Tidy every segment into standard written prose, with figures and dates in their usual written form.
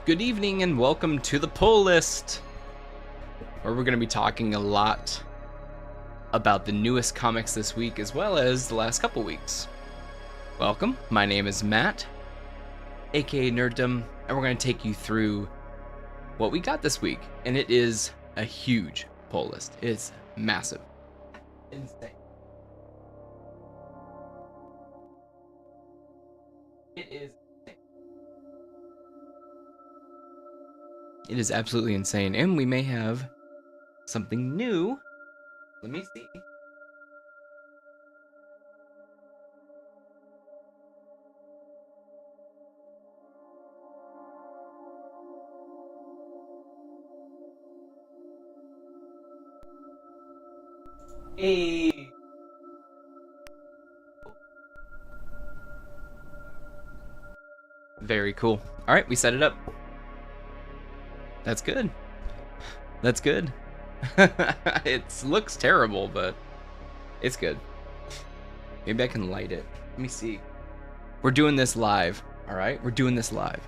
Good evening and welcome to the pull list, where we're going to be talking a lot about the newest comics this week as well as the last couple weeks. Welcome, my name is Matt, aka NerdDumb, and we're going to take you through what we got this week. And it is a huge pull list. It's massive. Insane. It is. It is absolutely insane, and we may have something new. Let me see. Hey. Very cool. All right, we set it up. That's good. That's good. It looks terrible, but it's good. Maybe I can light it. Let me see. We're doing this live, all right? We're doing this live.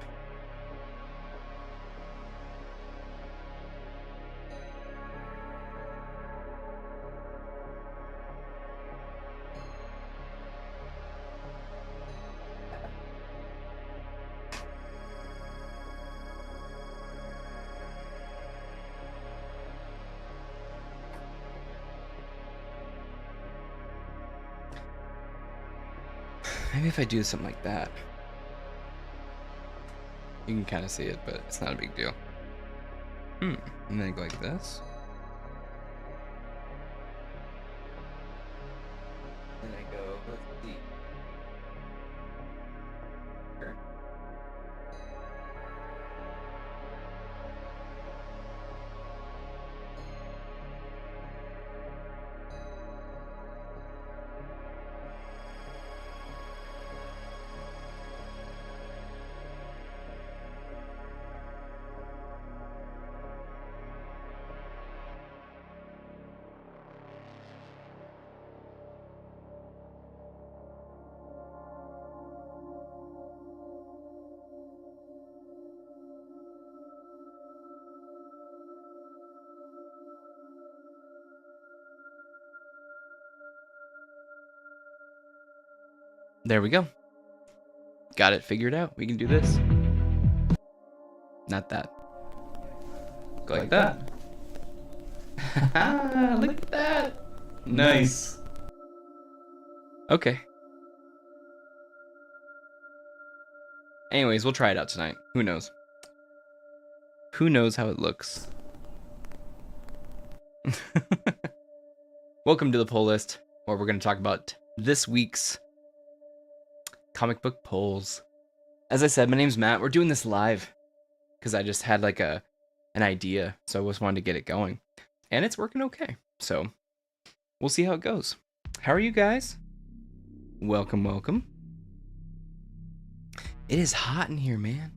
Maybe if I do something like that. You can kind of see it, but it's not a big deal. And then I go like this. Then I go, let's see. Here. There we go. Got it figured out. We can do this. Not that. Go like that. Look at that. Nice. Okay. Anyways, we'll try it out tonight. Who knows? Who knows how it looks? Welcome to the pull list, where we're going to talk about this week's comic book polls. As I said, my name's Matt. We're doing this live because I just had like an idea, so I just wanted to get it going, and it's working okay. So we'll see how it goes. How are you guys? Welcome, welcome. It is hot in here, man.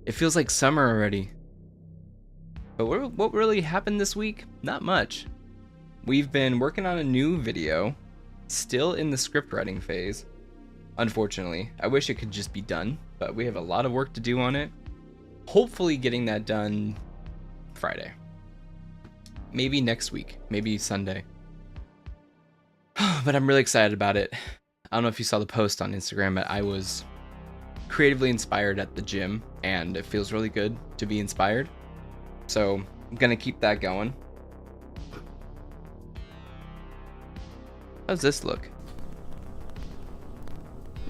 It feels like summer already. But what really happened this week? Not much. We've been working on a new video, still in the script writing phase. Unfortunately, I wish it could just be done, but we have a lot of work to do on it. Hopefully getting that done Friday. Maybe next week, maybe Sunday. But I'm really excited about it. I don't know if you saw the post on Instagram, but I was creatively inspired at the gym, and it feels really good to be inspired. So I'm gonna keep that going. How's this look?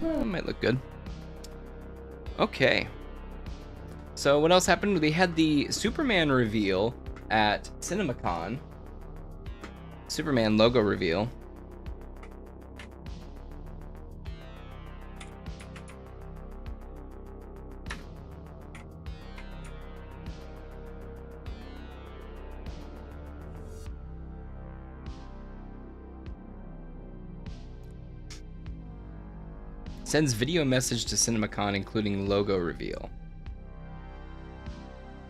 Well, it might look good. Okay. So what else happened? We had the Superman reveal at CinemaCon. Superman logo reveal. Sends video message to CinemaCon including logo reveal.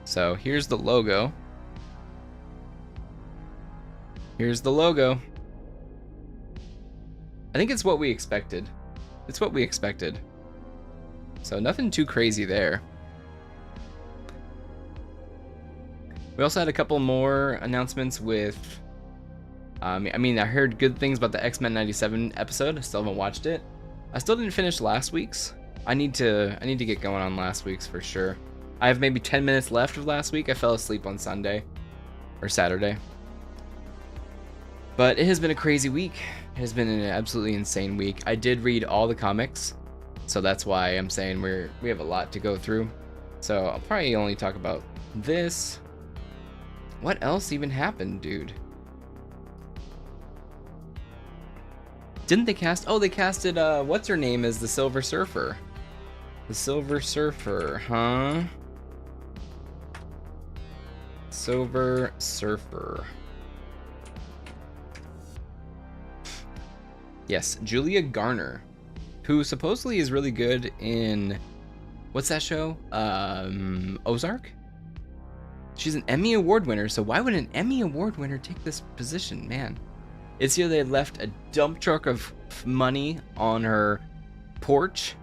So here's the logo. Here's the logo. I think it's what we expected. It's what we expected. So nothing too crazy there. We also had a couple more announcements with. I heard good things about the X-Men 97 episode. I still haven't watched it. I still didn't finish last week's. I need to get going on last week's for sure. I have maybe 10 minutes left of last week. I fell asleep on Sunday or Saturday. But it has been a crazy week. It has been an absolutely insane week. I did read all the comics, so that's why I'm saying we have a lot to go through. So I'll probably only talk about this. What else even happened, dude? Didn't they cast? Oh, they casted what's her name as the Silver Surfer. The Silver Surfer, huh? Silver Surfer. Yes, Julia Garner, who supposedly is really good in what's that show? Ozark? She's an Emmy Award winner, so why would an Emmy Award winner take this position, man? It's either they left a dump truck of money on her porch,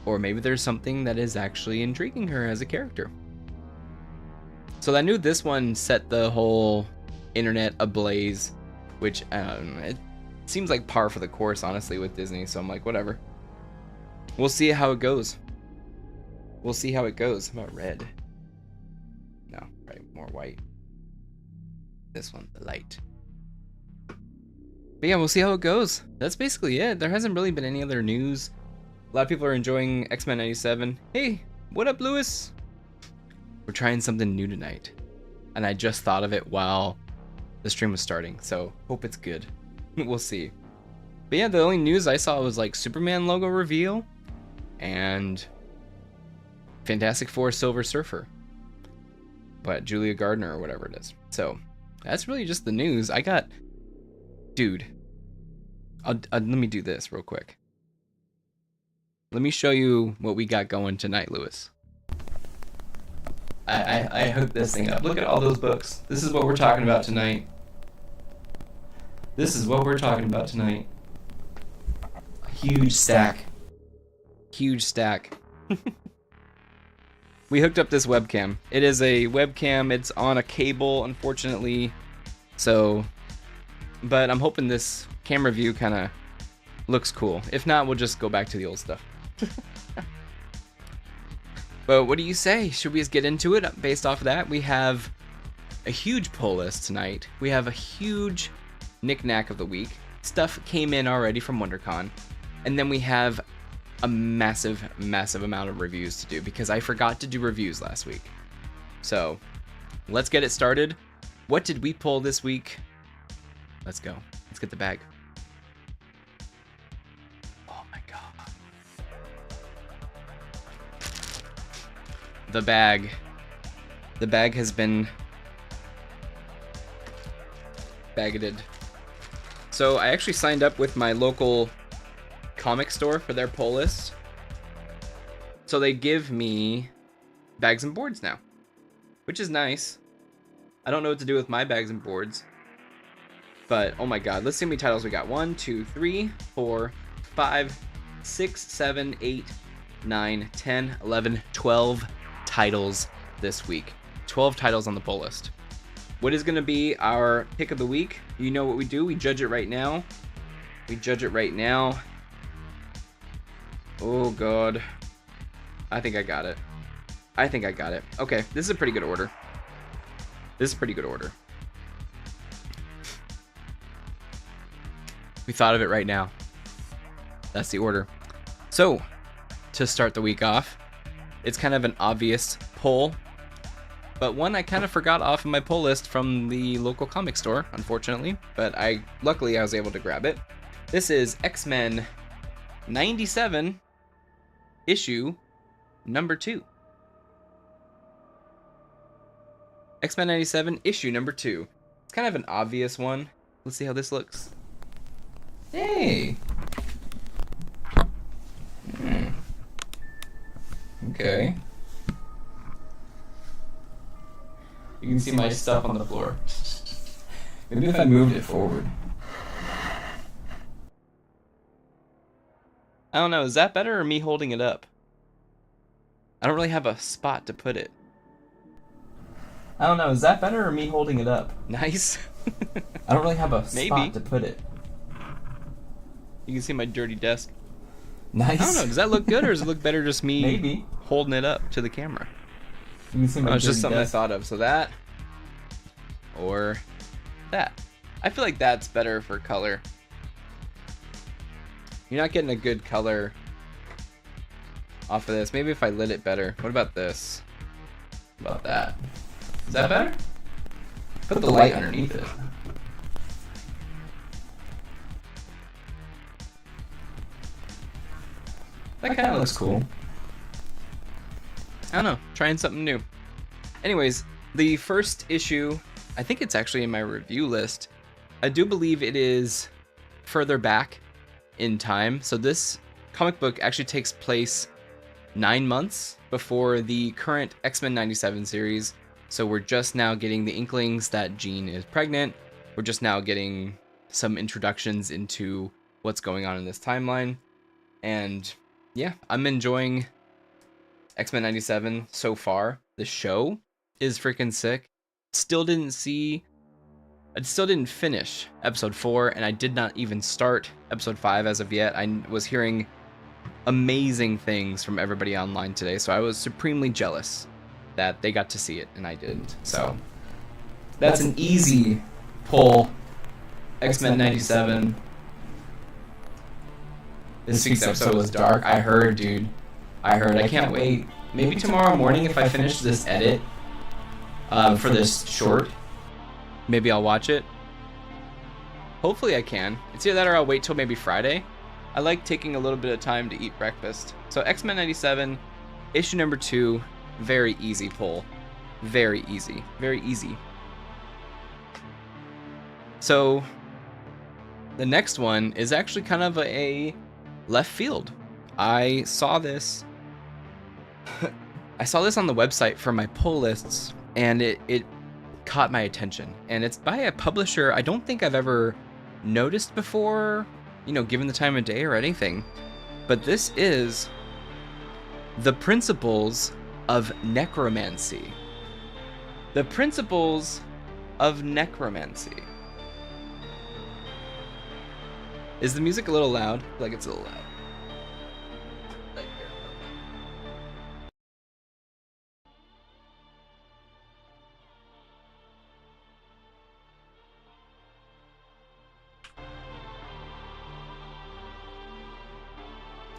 or maybe there's something that is actually intriguing her as a character. So I knew this one set the whole internet ablaze, which it seems like par for the course, honestly, with Disney. So I'm like, whatever. We'll see how it goes. We'll see how it goes. How about red? No, right, more white. This one, the light. But yeah, we'll see how it goes. That's basically it. There hasn't really been any other news. A lot of people are enjoying X-Men 97. Hey, what up, Lewis? We're trying something new tonight. And I just thought of it while the stream was starting. So, hope it's good. We'll see. But yeah, the only news I saw was like Superman logo reveal and Fantastic Four Silver Surfer. But Julia Gardner or whatever it is. So, that's really just the news. I got... Dude, let me do this real quick. Let me show you what we got going tonight, Lewis. I hooked this thing up. Look at all those books. This is what we're talking about tonight. This is what we're talking about tonight. A huge stack. Huge stack. We hooked up this webcam. It is a webcam. It's on a cable, unfortunately. So... But I'm hoping this camera view kind of looks cool. If not, we'll just go back to the old stuff. But what do you say? Should we just get into it based off of that? We have a huge pull list tonight. We have a huge knick-knack of the week. Stuff came in already from WonderCon. And then we have a massive, massive amount of reviews to do because I forgot to do reviews last week. So, let's get it started. What did we pull this week? Let's go. Let's get the bag. Oh my god. The bag. The bag has been baggeted. So I actually signed up with my local comic store for their pull list. So they give me bags and boards now, which is nice. I don't know what to do with my bags and boards. But, oh my god, let's see how many titles we got. 1, 2, 3, 4, 5, 6, 7, 8, 9, 10, 11, 12 titles this week. 12 titles on the pull list. What is going to be our pick of the week? You know what we do. We judge it right now. Oh god. I think I got it. Okay, this is a pretty good order. We thought of it right now. That's the order. So, to start the week off, it's kind of an obvious pull, but one I kind of forgot off of my pull list from the local comic store, unfortunately, but luckily I was able to grab it. This is X-Men 97, issue number 2. X-Men 97, issue number 2. It's kind of an obvious one. Let's see how this looks. Hey. Okay. You can see my stuff on the floor. Maybe if I moved it forward. I don't know, is that better or me holding it up? I don't really have a spot to put it. I don't know. Is that better or me holding it up? Nice. I don't really have a Maybe. spot to put it. You can see my dirty desk. Nice. I don't know. Does that look good, or does it look better just me Maybe holding it up to the camera? You can see my It's dirty just something desk. I thought of. So that, or that. I feel like that's better for color. You're not getting a good color off of this. Maybe if I lit it better. What about this? What about that? Is that better? Put the light underneath it. That kind of looks cool. I don't know. Trying something new. Anyways, the first issue, I think it's actually in my review list. I do believe it is further back in time. So this comic book actually takes place 9 months before the current X-Men 97 series. So we're just now getting the inklings that Jean is pregnant. We're just now getting some introductions into what's going on in this timeline. And yeah, I'm enjoying X-Men 97 so far. The show is freaking sick. I still didn't finish episode 4, and I did not even start episode 5 as of yet. I was hearing amazing things from everybody online today, so I was supremely jealous that they got to see it and I didn't. So that's an easy pull. X-Men 97. This week's episode was dark. I heard, dude. I can't wait. Maybe tomorrow morning, if I finish this edit for this short, maybe I'll watch it. Hopefully I can. It's either that or I'll wait till maybe Friday. I like taking a little bit of time to eat breakfast. So X-Men 97, issue number 2, very easy pull. Very easy. Very easy. So the next one is actually kind of a left field. I saw this on the website for my pull lists, and it caught my attention. And it's by a publisher I don't think I've ever noticed before, given the time of day or anything. But this is The Principles of Necromancy. The Principles of Necromancy. Is the music a little loud? I feel like it's a little loud.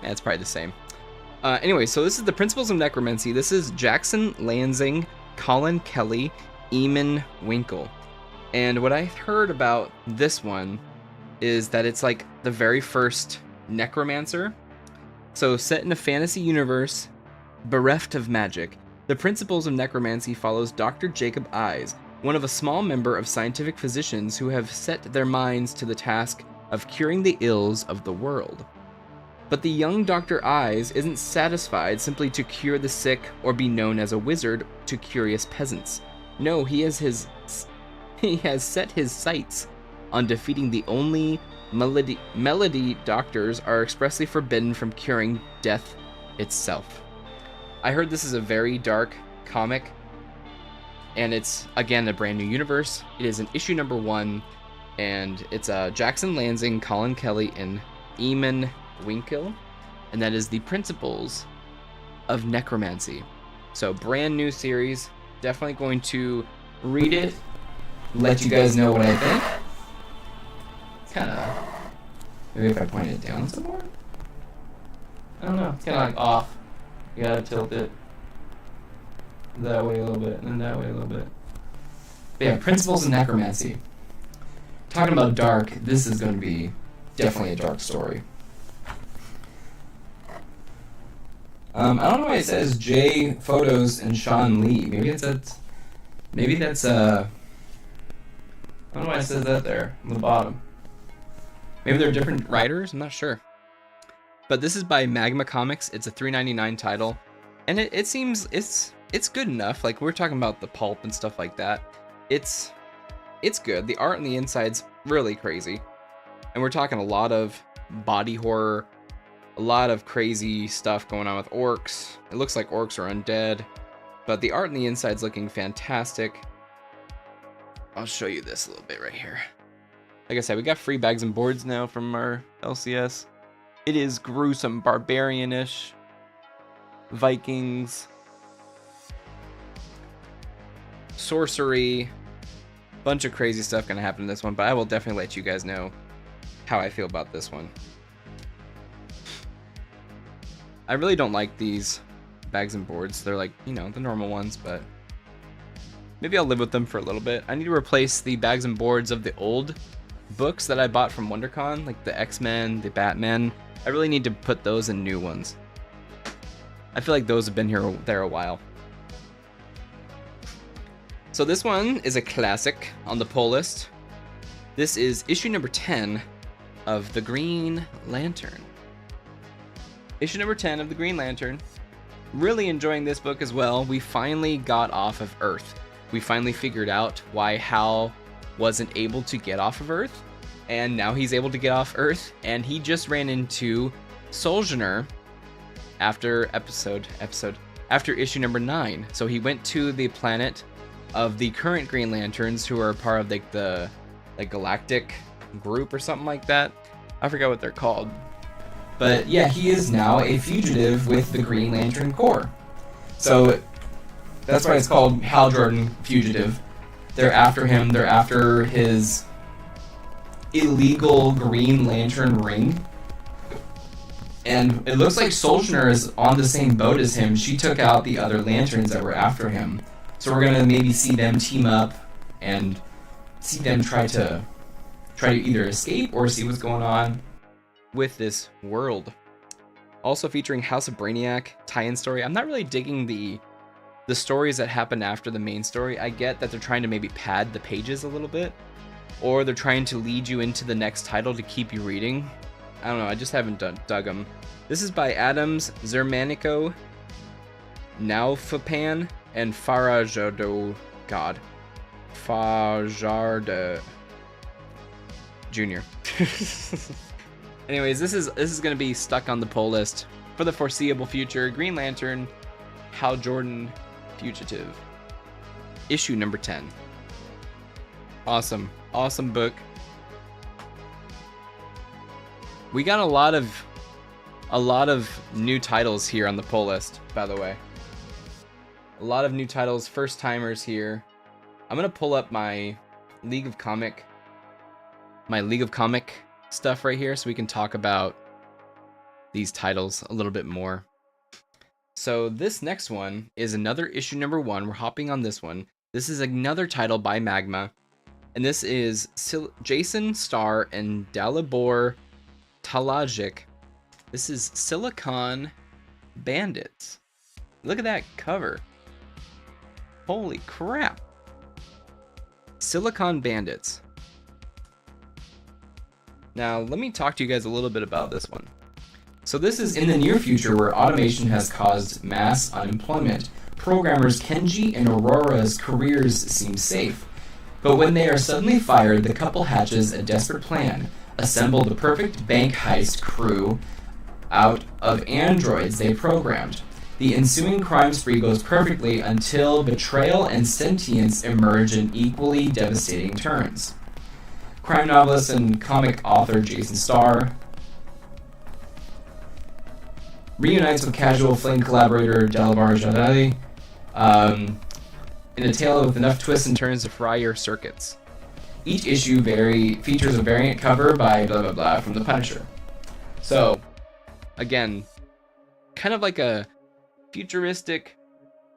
Yeah, it's probably the same. Anyway, so this is The Principles of Necromancy. This is Jackson Lansing, Colin Kelly, Eamon Winkle. And what I heard about this one is that it's like the very first necromancer. So set in a fantasy universe, bereft of magic, The Principles of Necromancy follows Dr. Jacob Eyes, one of a small number of scientific physicians who have set their minds to the task of curing the ills of the world. But the young Dr. Eyes isn't satisfied simply to cure the sick or be known as a wizard to curious peasants. No, he has set his sights on defeating the only melody doctors are expressly forbidden from curing death itself. I heard this is a very dark comic, and it's, again, a brand new universe. It is in issue number 1, and it's Jackson Lansing, Colin Kelly, and Eamon Winkle, and that is The Principles of Necromancy. So, brand new series. Definitely going to read it, let you guys know what I think. Kind of, maybe if I point it down some more? I don't know, it's kind of like off. You gotta tilt it that way a little bit, and then that way a little bit. But yeah, Principles of Necromancy. Talking about dark, this is going to be definitely a dark story. I don't know why it says Jay Photos and Sean Lee. Maybe that's I don't know why it says that there on the bottom. Maybe they're different writers, I'm not sure. But this is by Magma Comics. It's a $3.99 title, and it seems it's good enough. Like, we're talking about the pulp and stuff like that. It's good. The art on the inside's really crazy, and we're talking a lot of body horror, a lot of crazy stuff going on with orcs. It looks like orcs are undead. But the art on the inside's looking fantastic. I'll show you this a little bit right here. Like I said, we got free bags and boards now from our LCS. It is gruesome, barbarian-ish. Vikings. Sorcery. Bunch of crazy stuff gonna happen in this one, but I will definitely let you guys know how I feel about this one. I really don't like these bags and boards. They're like, you know, the normal ones, but maybe I'll live with them for a little bit. I need to replace the bags and boards of the old books that I bought from WonderCon, like the X-Men, the Batman. I really need to put those in new ones. I feel like those have been there a while. So this one is a classic on the pull list. This is issue number 10 of The Green Lantern. Issue number 10 of The Green Lantern. Really enjoying this book as well. We finally got off of Earth. We finally figured out why Hal wasn't able to get off of Earth. And now he's able to get off Earth. And he just ran into Sojourner after after issue number 9. So he went to the planet of the current Green Lanterns, who are part of like the galactic group or something like that. I forgot what they're called. But yeah, he is now a fugitive with the Green Lantern Corps. So that's why it's called Hal Jordan Fugitive. They're after him. They're after his illegal Green Lantern ring. And it looks like Sojourner is on the same boat as him. She took out the other lanterns that were after him. So we're gonna maybe see them team up and see them try to either escape or see what's going on with this world. Also featuring House of Brainiac tie-in story. I'm not really digging the stories that happen after the main story. I get that they're trying to maybe pad the pages a little bit, or they're trying to lead you into the next title to keep you reading. I don't know, I just haven't dug them. This is by Adams, Zermanico, Naufapan, and Fajardo Jr. Anyways, this is gonna be stuck on the pull list for the foreseeable future. Green Lantern, Hal Jordan, Fugitive. Issue number 10. Awesome book. We got a lot of new titles here on the pull list, by the way. A lot of new titles, first timers here. I'm gonna pull up my League of Comic stuff right here so we can talk about these titles a little bit more. So this next one is another issue number 1. We're hopping on this one. This is another title by Magma, and this is Jason Starr and Dalibor Talajic. This is Silicon Bandits. Look at that cover. Holy crap. Silicon Bandits. Now, let me talk to you guys a little bit about this one. So this is in the near future where automation has caused mass unemployment. Programmers Kenji and Aurora's careers seem safe. But when they are suddenly fired, the couple hatches a desperate plan. Assemble the perfect bank heist crew out of androids they programmed. The ensuing crime spree goes perfectly until betrayal and sentience emerge in equally devastating turns. Crime novelist and comic author Jason Starr reunites with casual flame collaborator Dalibor Jadali in a tale with enough twists and turns to fry your circuits. Each issue features a variant cover by blah blah blah from The Punisher. So, again, kind of like a futuristic,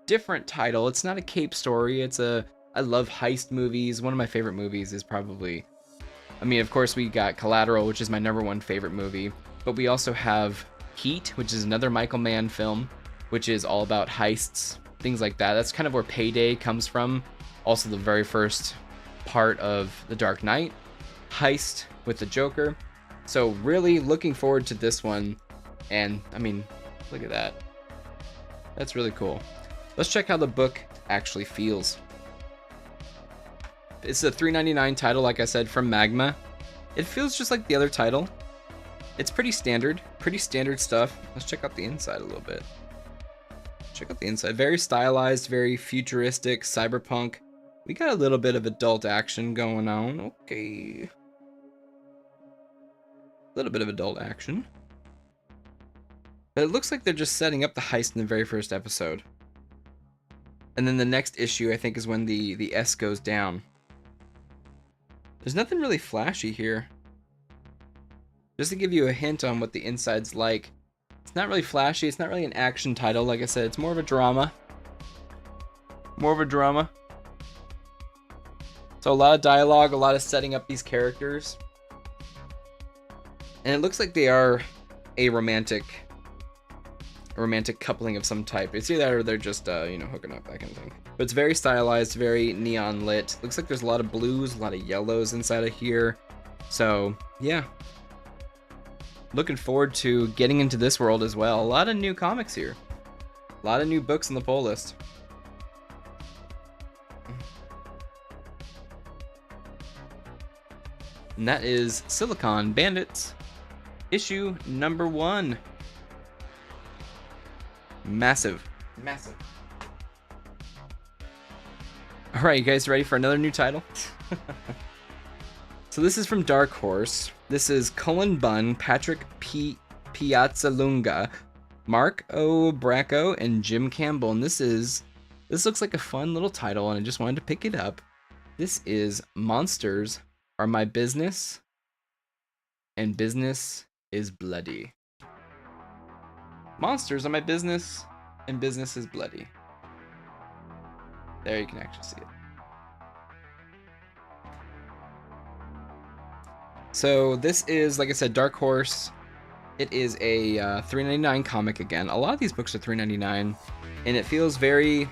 different title. It's not a cape story. I love heist movies. One of my favorite movies is probably, of course we got Collateral, which is my number 1 favorite movie, but we also have Heat, which is another Michael Mann film, which is all about heists, things like that. That's kind of where Payday comes from. Also the very first part of The Dark Knight, heist with the Joker. So really looking forward to this one. And look at that. That's really cool. Let's check how the book actually feels. It's a $3.99 title, like I said, from Magma. It feels just like the other title. It's pretty standard stuff. Let's check out the inside a little bit. check out the inside. Very stylized, very futuristic, cyberpunk. We got a little bit of adult action going on. Okay. A little bit of adult action. But it looks like they're just setting up the heist in the very first episode. And then the next issue, I think, is when the S goes down. There's nothing really flashy here. Just to give you a hint on what the inside's like. It's not really flashy. It's not really an action title. Like I said, it's more of a drama. More of a drama. So a lot of dialogue, a lot of setting up these characters. And it looks like they are a romantic coupling of some type. It's either that or they're just, hooking up, that kind of thing. But it's very stylized, very neon lit. Looks like there's a lot of blues, a lot of yellows inside of here. So, yeah. Looking forward to getting into this world as well. A lot of new comics here. A lot of new books on the pull list. And that is Silicon Bandits, issue number 1. Massive. Massive. Alright, you guys ready for another new title? So this is from Dark Horse. This is Cullen Bunn, Patrick Piazzalunga, Mark O. Bracco, and Jim Campbell. And this looks like a fun little title, and I just wanted to pick it up. This is Monsters Are My Business, and Business is Bloody. Monsters are my business, and business is bloody. There you can actually see it. So this is, like I said, Dark Horse. It is a $3.99 comic again. A lot of these books are $3.99, and it feels very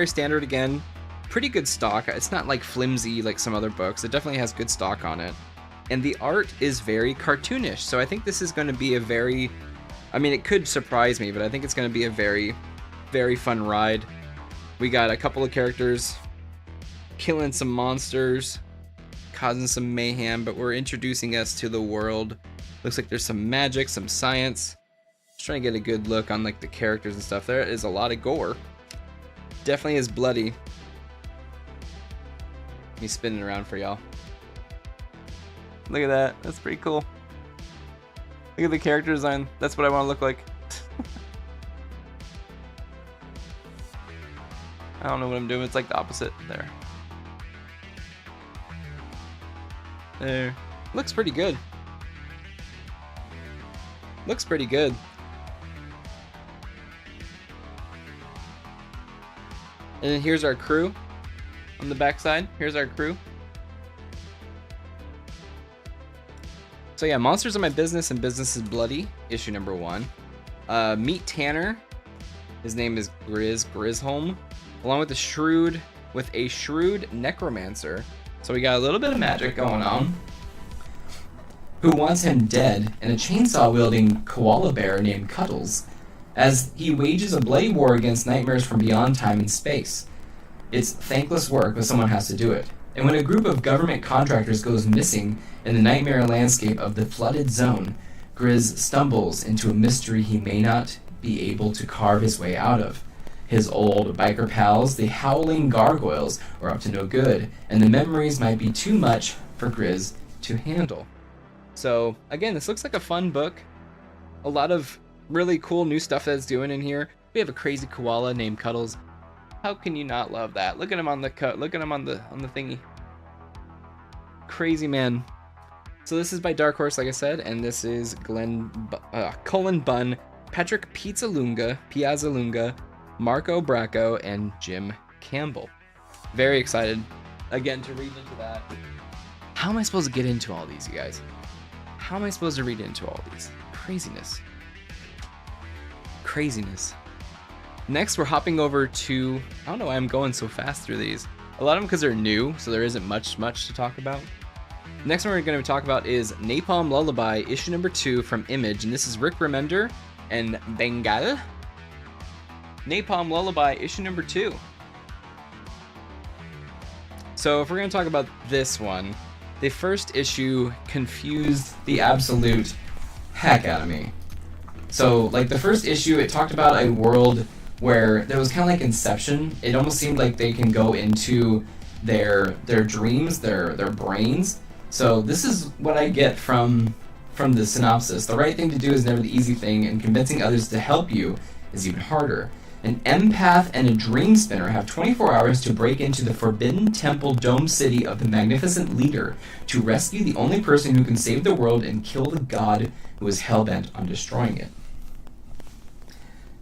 standard again. Pretty good stock. It's not like flimsy like some other books. It definitely has good stock on it, and the art is very cartoonish. So I think this is going to be a very, I mean, it could surprise me, but I think it's going to be a very, very fun ride. We got a couple of characters killing some monsters, causing some mayhem, but we're introducing us to the world. Looks like there's some magic, some science. Just trying to get a good look on like the characters and stuff. There is a lot of gore. Definitely is bloody. Me spinning around for y'all. Look at that. That's pretty cool. Look at the character design. That's what I want to look like. I don't know what I'm doing. It's like the opposite. There. Looks pretty good. Looks pretty good. And then here's our crew on the backside. Here's our crew. So yeah, Monsters Are My Business and Business is Bloody, issue number 1. Meet Tanner. His name is Grisholm, along with a shrewd necromancer. So we got a little bit of magic going on. Who wants him dead, and a chainsaw-wielding koala bear named Cuddles, as he wages a bloody war against nightmares from beyond time and space. It's thankless work, but someone has to do it. And when a group of government contractors goes missing in the nightmare landscape of the flooded zone, Grizz stumbles into a mystery he may not be able to carve his way out of. His old biker pals, the howling gargoyles, are up to no good, and the memories might be too much for Grizz to handle. So, again, this looks like a fun book. A lot of really cool new stuff that it's doing in here. We have a crazy koala named Cuddles. How can you not love that? Look at him on the cut. Look at him on the thingy. Crazy man. So this is by Dark Horse, like I said, and this is Cullen Bunn, Patrick Piazzalunga, Marco Bracco, and Jim Campbell. Very excited, again, to read into that. How am I supposed to get into all these, you guys? How am I supposed to read into all these? Craziness. Craziness. Next, we're hopping over to, I don't know why I'm going so fast through these. A lot of them because they're new, so there isn't much to talk about. Next one we're going to talk about is Napalm Lullaby, issue number 2 from Image, and this is Rick Remender and Bengal. Napalm Lullaby, issue number 2. So if we're going to talk about this one, the first issue confused the absolute heck out of me. So, like, the first issue, it talked about a world where there was kind of like Inception. It almost seemed like they can go into their dreams, their brains. So this is what I get from the synopsis. The right thing to do is never the easy thing, and convincing others to help you is even harder. An empath and a dream spinner have 24 hours to break into the forbidden temple dome city of the magnificent leader to rescue the only person who can save the world and kill the god who is hell-bent on destroying it.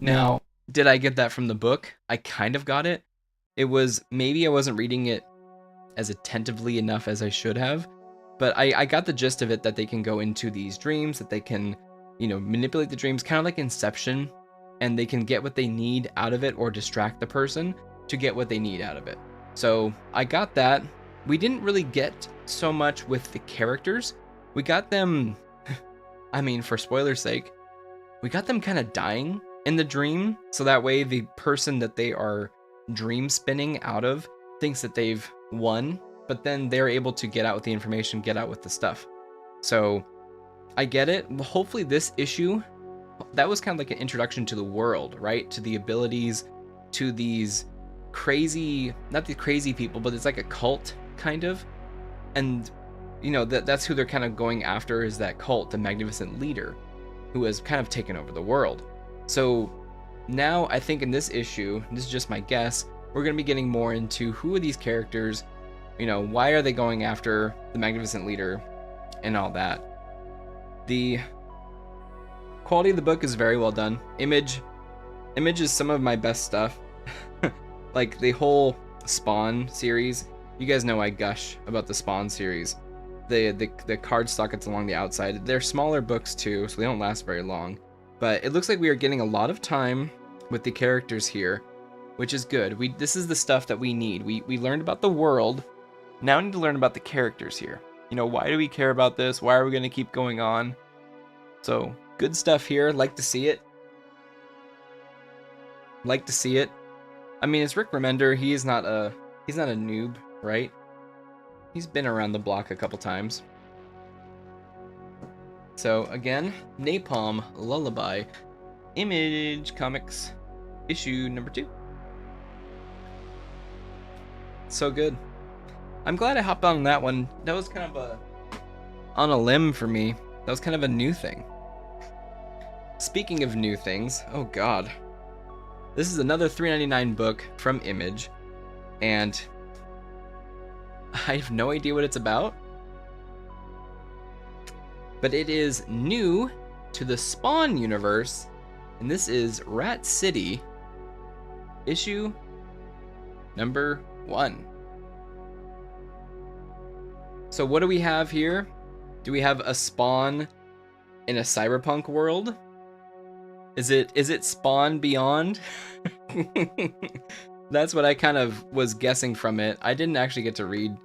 Now, did I get that from the book? I kind of got it. It was, maybe I wasn't reading it as attentively enough as I should have, but I got the gist of it, that they can go into these dreams, that they can, manipulate the dreams, kind of like Inception, and they can get what they need out of it or distract the person to get what they need out of it. So I got that. We didn't really get so much with the characters. We got them, for spoiler's sake, we got them kind of dying in the dream, so that way the person that they are dream spinning out of thinks that they've won, but then they're able to get out with the information, get out with the stuff. So I get it. Hopefully this issue, that was kind of like an introduction to the world, right? To the abilities, to these crazy, not the crazy people, but it's like a cult kind of. And that's who they're kind of going after, is that cult, the magnificent leader, who has kind of taken over the world. So now I think in this issue, this is just my guess, we're going to be getting more into who are these characters, why are they going after the magnificent leader and all that. The quality of the book is very well done. Image is some of my best stuff. Like the whole Spawn series, you guys know I gush about the Spawn series. The cardstock that's along the outside, they're smaller books too, so they don't last very long. But it looks like we are getting a lot of time with the characters here, which is good. This is the stuff that we need. We learned about the world. Now we need to learn about the characters here. Why do we care about this? Why are we going to keep going on? So, good stuff here. Like to see it. It's Rick Remender. He's not a noob, right? He's been around the block a couple times. So again, Napalm Lullaby, Image Comics, issue number 2. So good. I'm glad I hopped on that one. That was kind of on a limb for me. That was kind of a new thing. Speaking of new things, oh god. This is another $3.99 book from Image, and I have no idea what it's about. But it is new to the Spawn universe, and this is Rat City, issue number 1. So what do we have here? Do we have a Spawn in a cyberpunk world? Is it Spawn Beyond? That's what I kind of was guessing from it. I didn't actually get to read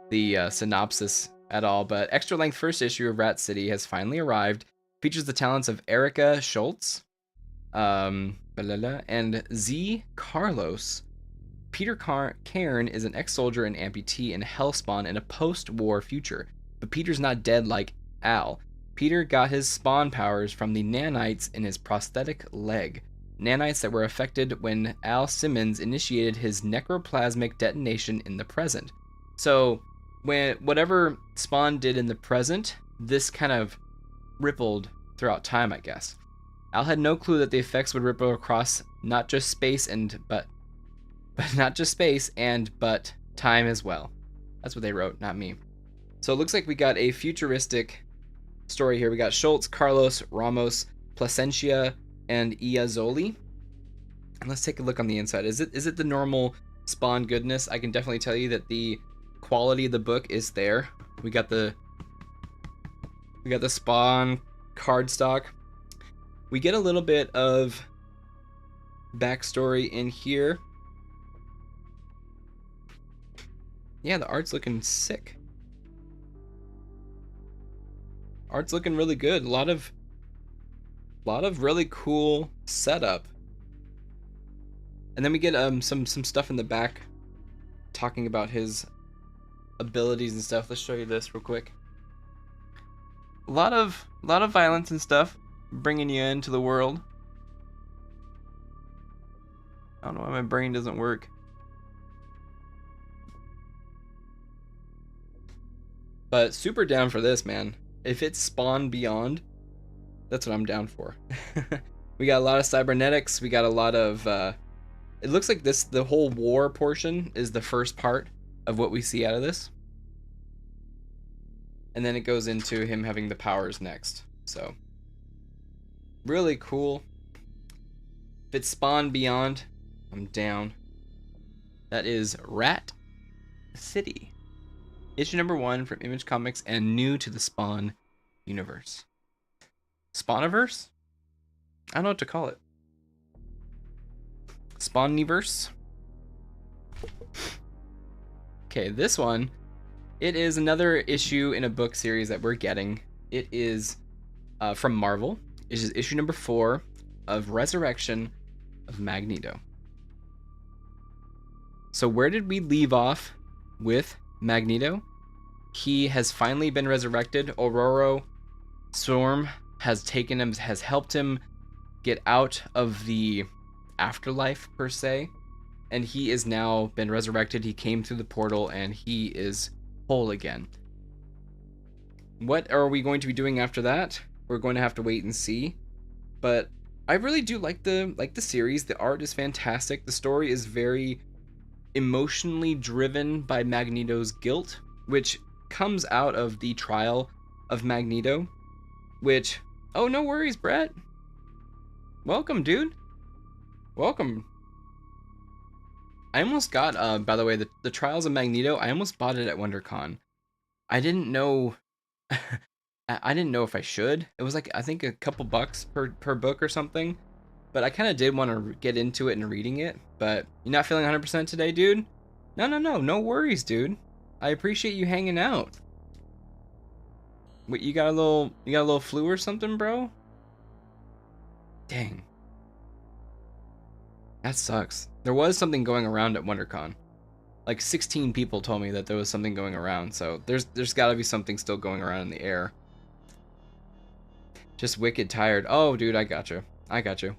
the synopsis at all, but extra length first issue of Rat City has finally arrived. Features the talents of Erica Schultz, and Z. Carlos. Peter Cairn is an ex-soldier and amputee in Hellspawn in a post-war future, but Peter's not dead like Al. Peter got his spawn powers from the nanites in his prosthetic leg. Nanites that were affected when Al Simmons initiated his necroplasmic detonation in the present. So, whatever Spawn did in the present, this kind of rippled throughout time, I guess. Al had no clue that the effects would ripple across not just space but time as well. That's what they wrote, not me. So it looks like we got a futuristic story here. We got Schultz, Carlos, Ramos, Placencia, and Iazoli. And let's take a look on the inside. Is it the normal Spawn goodness? I can definitely tell you that the quality of the book is there. We got the Spawn cardstock. We get a little bit of backstory in here. Yeah, the art's looking sick. Art's looking really good. A lot of really cool setup. And then we get some stuff in the back talking about his abilities and stuff. Let's show you this real quick. A lot of violence and stuff, bringing you into the world. I don't know why my brain doesn't work. But super down for this, man. If it's Spawn Beyond, that's what I'm down for. We got a lot of cybernetics. We got a lot of... it looks like the whole war portion is the first part of what we see out of this. And then it goes into him having the powers next. So, really cool. If it's Spawn Beyond, I'm down. That is Rat City. Issue number 1 from Image Comics and new to the Spawn universe. Spawniverse? I don't know what to call it. Spawniverse? Okay, this one, it is another issue in a book series that we're getting. It is from Marvel. It is issue number 4 of Resurrection of Magneto. So where did we leave off with Magneto? He has finally been resurrected. Aurora Storm has taken him, has helped him get out of the afterlife, per se. And he is now been resurrected. He came through the portal and he is whole again. What are we going to be doing after that? We're going to have to wait and see. But I really do like the series. The art is fantastic. The story is very emotionally driven by Magneto's guilt, which comes out of the trial of Magneto, which, oh, no worries, Brett. Welcome, dude. Welcome. I almost got, by the way, the Trials of Magneto, I almost bought it at WonderCon. I didn't know, I didn't know if I should. It was like, I think a couple bucks per book or something. But I kind of did want to get into it and reading it. But you're not feeling 100% today, dude? No worries, dude. I appreciate you hanging out. What, you got a little flu or something, bro? Dang. That sucks. There was something going around at WonderCon. Like 16 people told me that there was something going around, so there's got to be something still going around in the air. Just wicked tired. Oh, dude, I gotcha.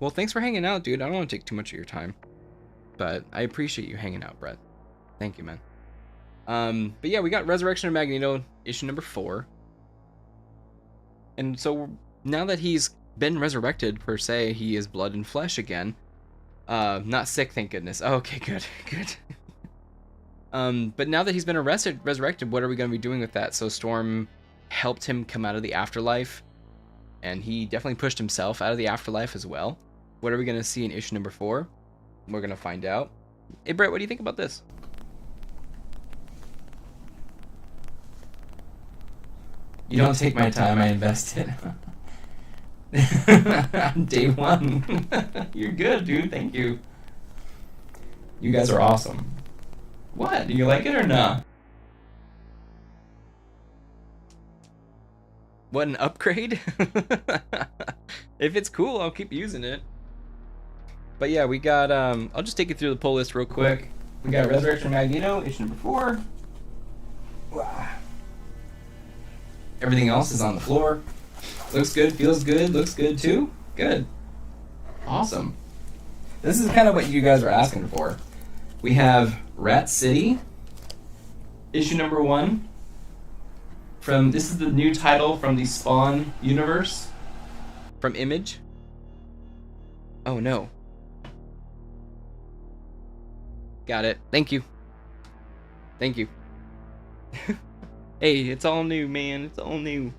Well, thanks for hanging out, dude. I don't want to take too much of your time, but I appreciate you hanging out, Brett. Thank you, man. But yeah, we got Resurrection of Magneto, issue number 4. And so now that he's been resurrected, per se, he is blood and flesh again. Not sick, thank goodness. Oh, okay, good. But now that he's been resurrected, what are we going to be doing with that? So Storm helped him come out of the afterlife, and he definitely pushed himself out of the afterlife as well. What are we going to see in issue number 4? We're going to find out. Hey, Brett, what do you think about this? You don't take my time, I invest it. Day 1. You're good, dude. Thank you. You guys are awesome. What? Do you like it or not? What, an upgrade? If it's cool, I'll keep using it. But yeah, we got, I'll just take you through the pull list real quick. We got Resurrection of Magneto, issue number 4. Wow. Everything else is on the floor. Looks good, feels good, looks good too. Good. Awesome. This is kind of what you guys are asking for. We have Rat City, issue number 1. This is the new title from the Spawn universe. From Image? Oh no. Got it. Thank you. Hey, it's all new, man. It's all new.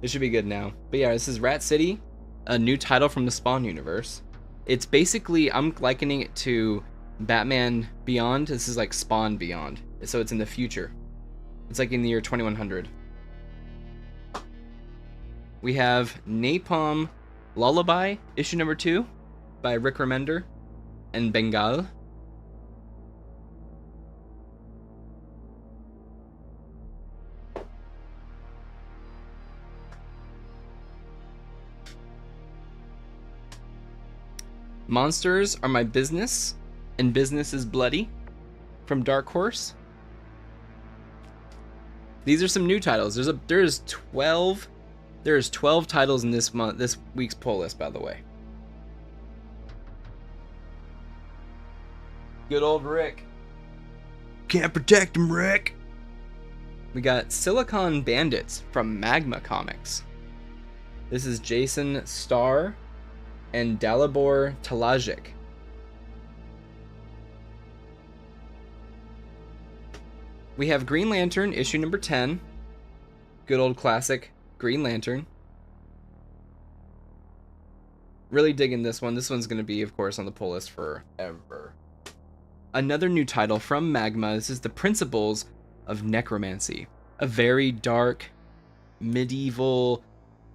It should be good now. But yeah, this is Rat City, a new title from the Spawn universe. It's basically, I'm likening it to Batman Beyond. This is like Spawn Beyond. So it's in the future. It's like in the year 2100. We have Napalm Lullaby, issue number 2, by Rick Remender and Bengal. Monsters Are My Business, and Business is Bloody, from Dark Horse. These are some new titles. There's 12 titles in this week's pull list, by the way. Good old Rick. Can't protect him, Rick. We got Silicon Bandits from Magma Comics. This is Jason Starr and Dalibor Talajic. We have Green Lantern, issue number 10. Good old classic Green Lantern. Really digging this one. This one's going to be, of course, on the pull list forever. Another new title from Magma. This is The Principles of Necromancy. A very dark, medieval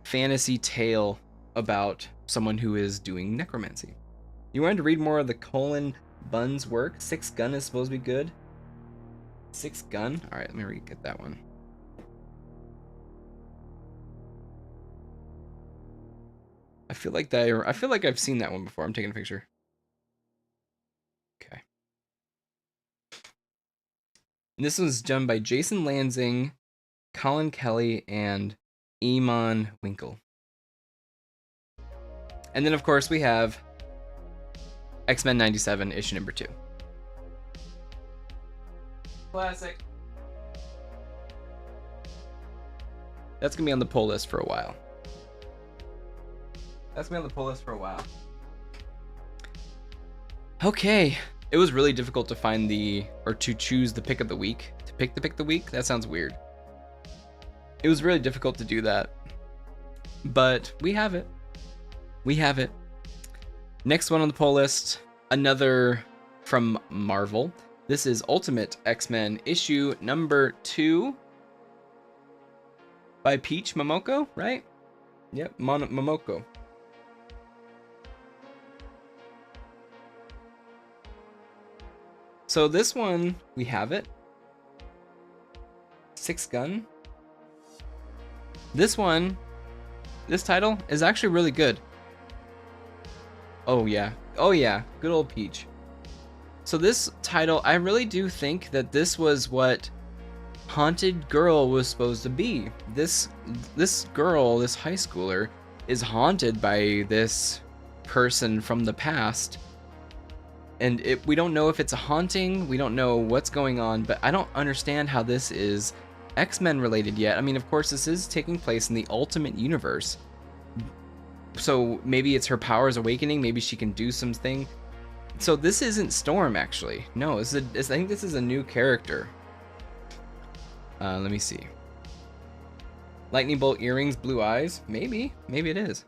fantasy tale about someone who is doing necromancy. You wanted to read more of the Colin Bunn's work? Six Gun is supposed to be good. Six Gun? Alright, let me get that one. I feel like I've seen that one before. I'm taking a picture. Okay. And this was done by Jason Lansing, Colin Kelly, and Eamon Winkle. And then, of course, we have X-Men 97, issue number 2. Classic. That's going to be on the pull list for a while. Okay. It was really difficult to find to choose the pick of the week. To pick the pick of the week? That sounds weird. It was really difficult to do that. But we have it. Next one on the pull list, another from Marvel. This is Ultimate X-Men issue number 2 by Peach Momoko, right? Yep, Momoko. So this one, we have it. Six Gun. This title is actually really good. Oh yeah, good old Peach. So this title, I really do think that this was what Haunted Girl was supposed to be. This girl, this high schooler, is haunted by this person from the past. And we don't know if it's a haunting, we don't know what's going on, but I don't understand how this is X-Men related yet. I mean, of course, this is taking place in the Ultimate Universe. So maybe it's her powers awakening, maybe she can do something. So this isn't Storm, actually. No, I think this is a new character. Let me see. Lightning bolt earrings, blue eyes? Maybe it is.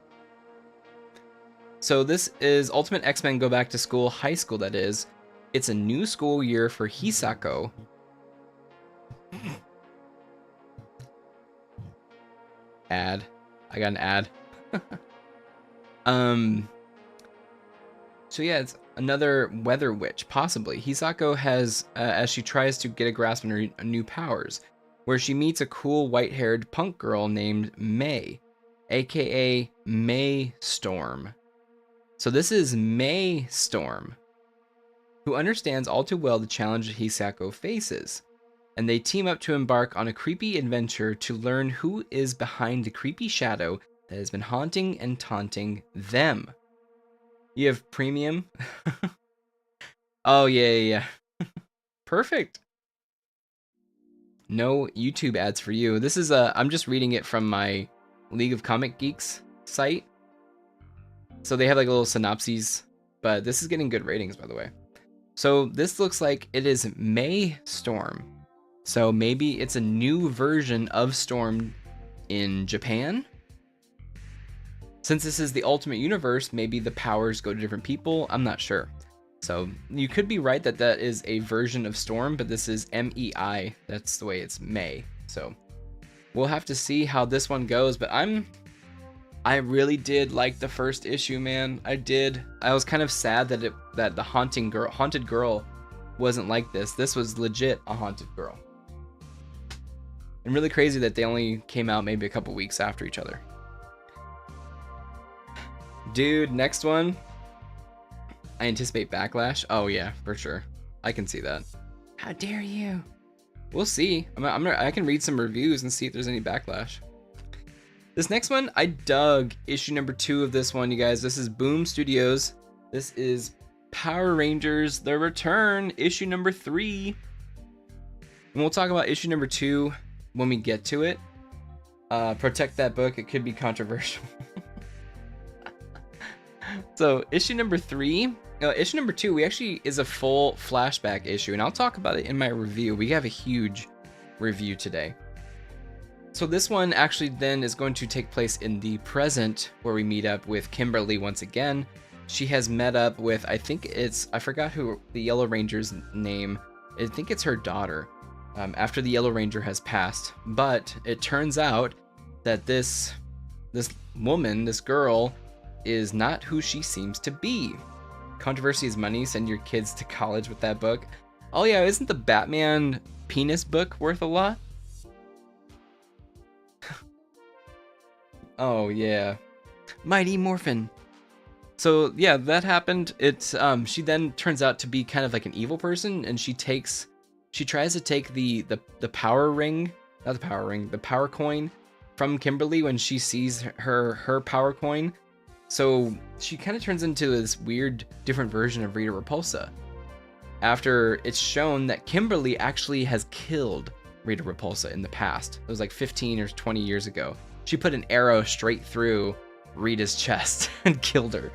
So this is Ultimate X-Men Go Back to School, high school that is. It's a new school year for Hisako. Ad. I got an ad. So yeah, it's another weather witch, possibly. Hisako has, as she tries to get a grasp on her new powers, where she meets a cool white-haired punk girl named May, aka May Storm. So this is May Storm, who understands all too well the challenge Hisako faces, and they team up to embark on a creepy adventure to learn who is behind the creepy shadow that has been haunting and taunting them. You have premium? Oh, yeah. Perfect. No YouTube ads for you. This is I'm just reading it from my League of Comic Geeks site. So they have like little synopses, but this is getting good ratings, by the way. So this looks like it is May Storm. So maybe it's a new version of Storm in Japan. Since this is the Ultimate Universe, maybe the powers go to different people. I'm not sure. So you could be right that that is a version of Storm, but this is MEI. That's the way it's May. So we'll have to see how this one goes, but I really did like the first issue, man. I did. I was kind of sad that the haunted girl wasn't like this. This was legit a haunted girl. And really crazy that they only came out maybe a couple weeks after each other. Dude, next one. I anticipate backlash. Oh yeah, for sure. I can see that. How dare you? We'll see. I can read some reviews and see if there's any backlash. This next one, I dug issue number 2 of this one, you guys. This is Boom Studios. This is Power Rangers The Return, issue number 3. And we'll talk about issue number 2 when we get to it. Protect that book, it could be controversial. So issue number 3, issue number 2, we actually is a full flashback issue, and I'll talk about it in my review. We have a huge review today. So this one actually then is going to take place in the present, where we meet up with Kimberly once again. She has met up with, I forgot who the Yellow Ranger's name. I think it's her daughter, after the Yellow Ranger has passed. But it turns out that this woman, this girl, is not who she seems to be. Controversy is money. Send your kids to college with that book. Oh yeah, isn't the Batman penis book worth a lot? Oh yeah, Mighty Morphin. So yeah, that happened. She then turns out to be kind of like an evil person, and she tries to take the power ring, not the power ring, the power coin from Kimberly when she sees her power coin. So she kind of turns into this weird, different version of Rita Repulsa. After it's shown that Kimberly actually has killed Rita Repulsa in the past. It was like 15 or 20 years ago. She put an arrow straight through Rita's chest and killed her.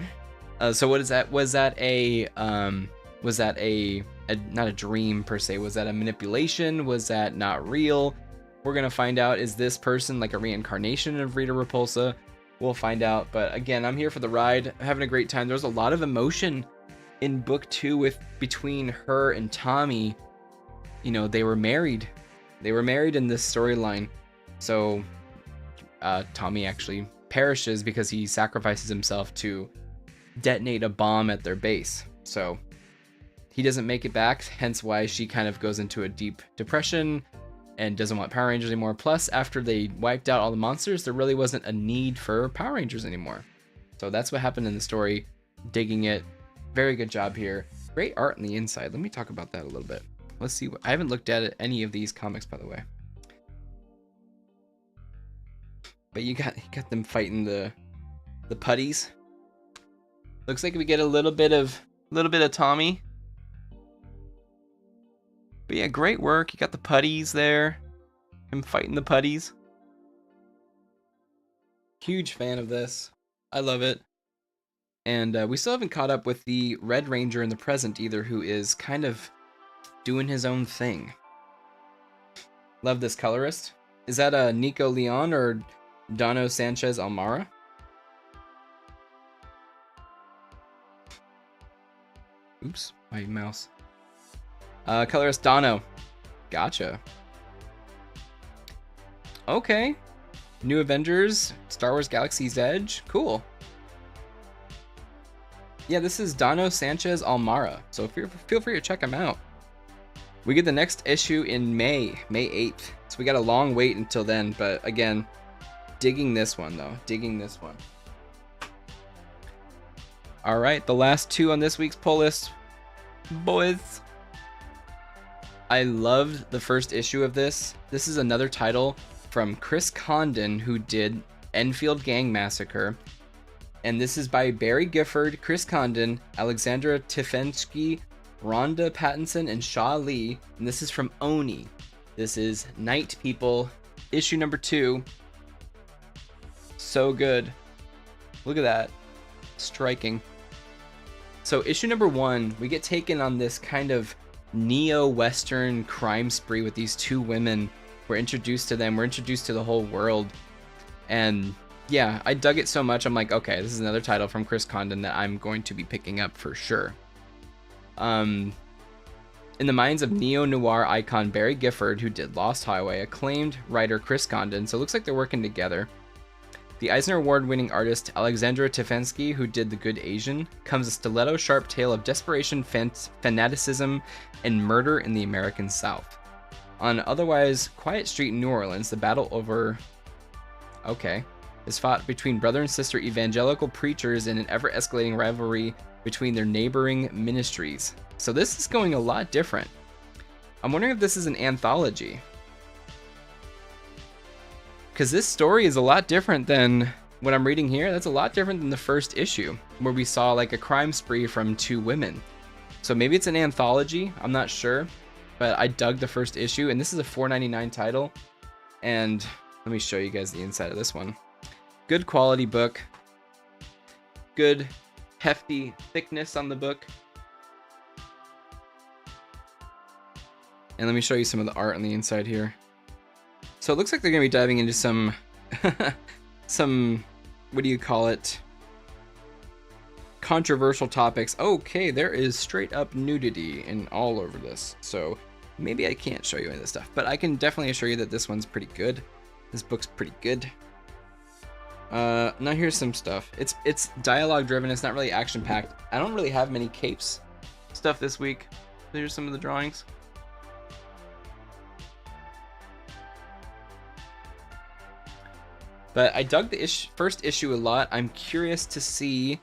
So what is that? Was that a not a dream per se? Was that a manipulation? Was that not real? We're gonna find out. Is this person like a reincarnation of Rita Repulsa? We'll find out. But again, I'm here for the ride, having a great time. There's a lot of emotion in book 2 between her and Tommy. You know, they were married. They were married in this storyline. So Tommy actually perishes because he sacrifices himself to detonate a bomb at their base. So he doesn't make it back, hence why she kind of goes into a deep depression and doesn't want Power Rangers anymore. Plus, after they wiped out all the monsters, there really wasn't a need for Power Rangers anymore. So that's what happened in the story. Digging it. Very good job here. Great art on the inside. Let me talk about that a little bit. Let's see. I haven't looked at any of these comics, by the way. But you got them fighting the putties. Looks like we get a little bit of Tommy. But yeah, great work. You got the putties there. Him fighting the putties. Huge fan of this. I love it. And we still haven't caught up with the Red Ranger in the present either, who is kind of doing his own thing. Love this colorist. Is that a Nico Leon or Dono Sanchez Almara? Oops, my mouse. Colorist Dono. Gotcha. Okay. New Avengers, Star Wars Galaxy's Edge. Cool. Yeah, this is Dono Sanchez Almara, so feel free to check him out. We get the next issue in May 8th. So we got a long wait until then, but again, digging this one though. Digging this one. All right, the last 2 on this week's pull list, boys. I loved the first issue of this. This is another title from Chris Condon, who did Enfield Gang Massacre. And this is by Barry Gifford, Chris Condon, Alexandra Tifensky, Rhonda Pattinson, and Shaw Lee. And this is from Oni. This is Night People, issue number 2. So good. Look at that. Striking. So issue number 1, we get taken on this kind of neo-Western crime spree with these 2 women. We're introduced to them. We're introduced to the whole world. And yeah, I dug it so much. I'm like, okay, this is another title from Chris Condon that I'm going to be picking up for sure. In the minds of neo-noir icon Barry Gifford, who did Lost Highway, acclaimed writer Chris Condon, so it looks like they're working together. The Eisner Award-winning artist Alexandra Tifensky, who did The Good Asian, comes a stiletto-sharp tale of desperation, fanaticism, and murder in the American South. On an otherwise quiet street in New Orleans, the battle is fought between brother and sister evangelical preachers in an ever-escalating rivalry between their neighboring ministries. So this is going a lot different. I'm wondering if this is an anthology. Because this story is a lot different than what I'm reading here, that's a lot different than the first issue, where we saw like a crime spree from 2 women. So maybe it's an anthology, I'm not sure, but I dug the first issue, and this is a $4.99 title. And let me show you guys the inside of this one. Good quality book, good hefty thickness on the book. And let me show you some of the art on the inside here. So it looks like they're going to be diving into some, what do you call it? Controversial topics. Okay, there is straight up nudity in all over this. So maybe I can't show you any of this stuff, but I can definitely assure you that this one's pretty good. This book's pretty good. Now here's some stuff. It's dialogue driven. It's not really action packed. I don't really have many capes stuff this week. Here's some of the drawings. But I dug the first issue a lot. I'm curious to see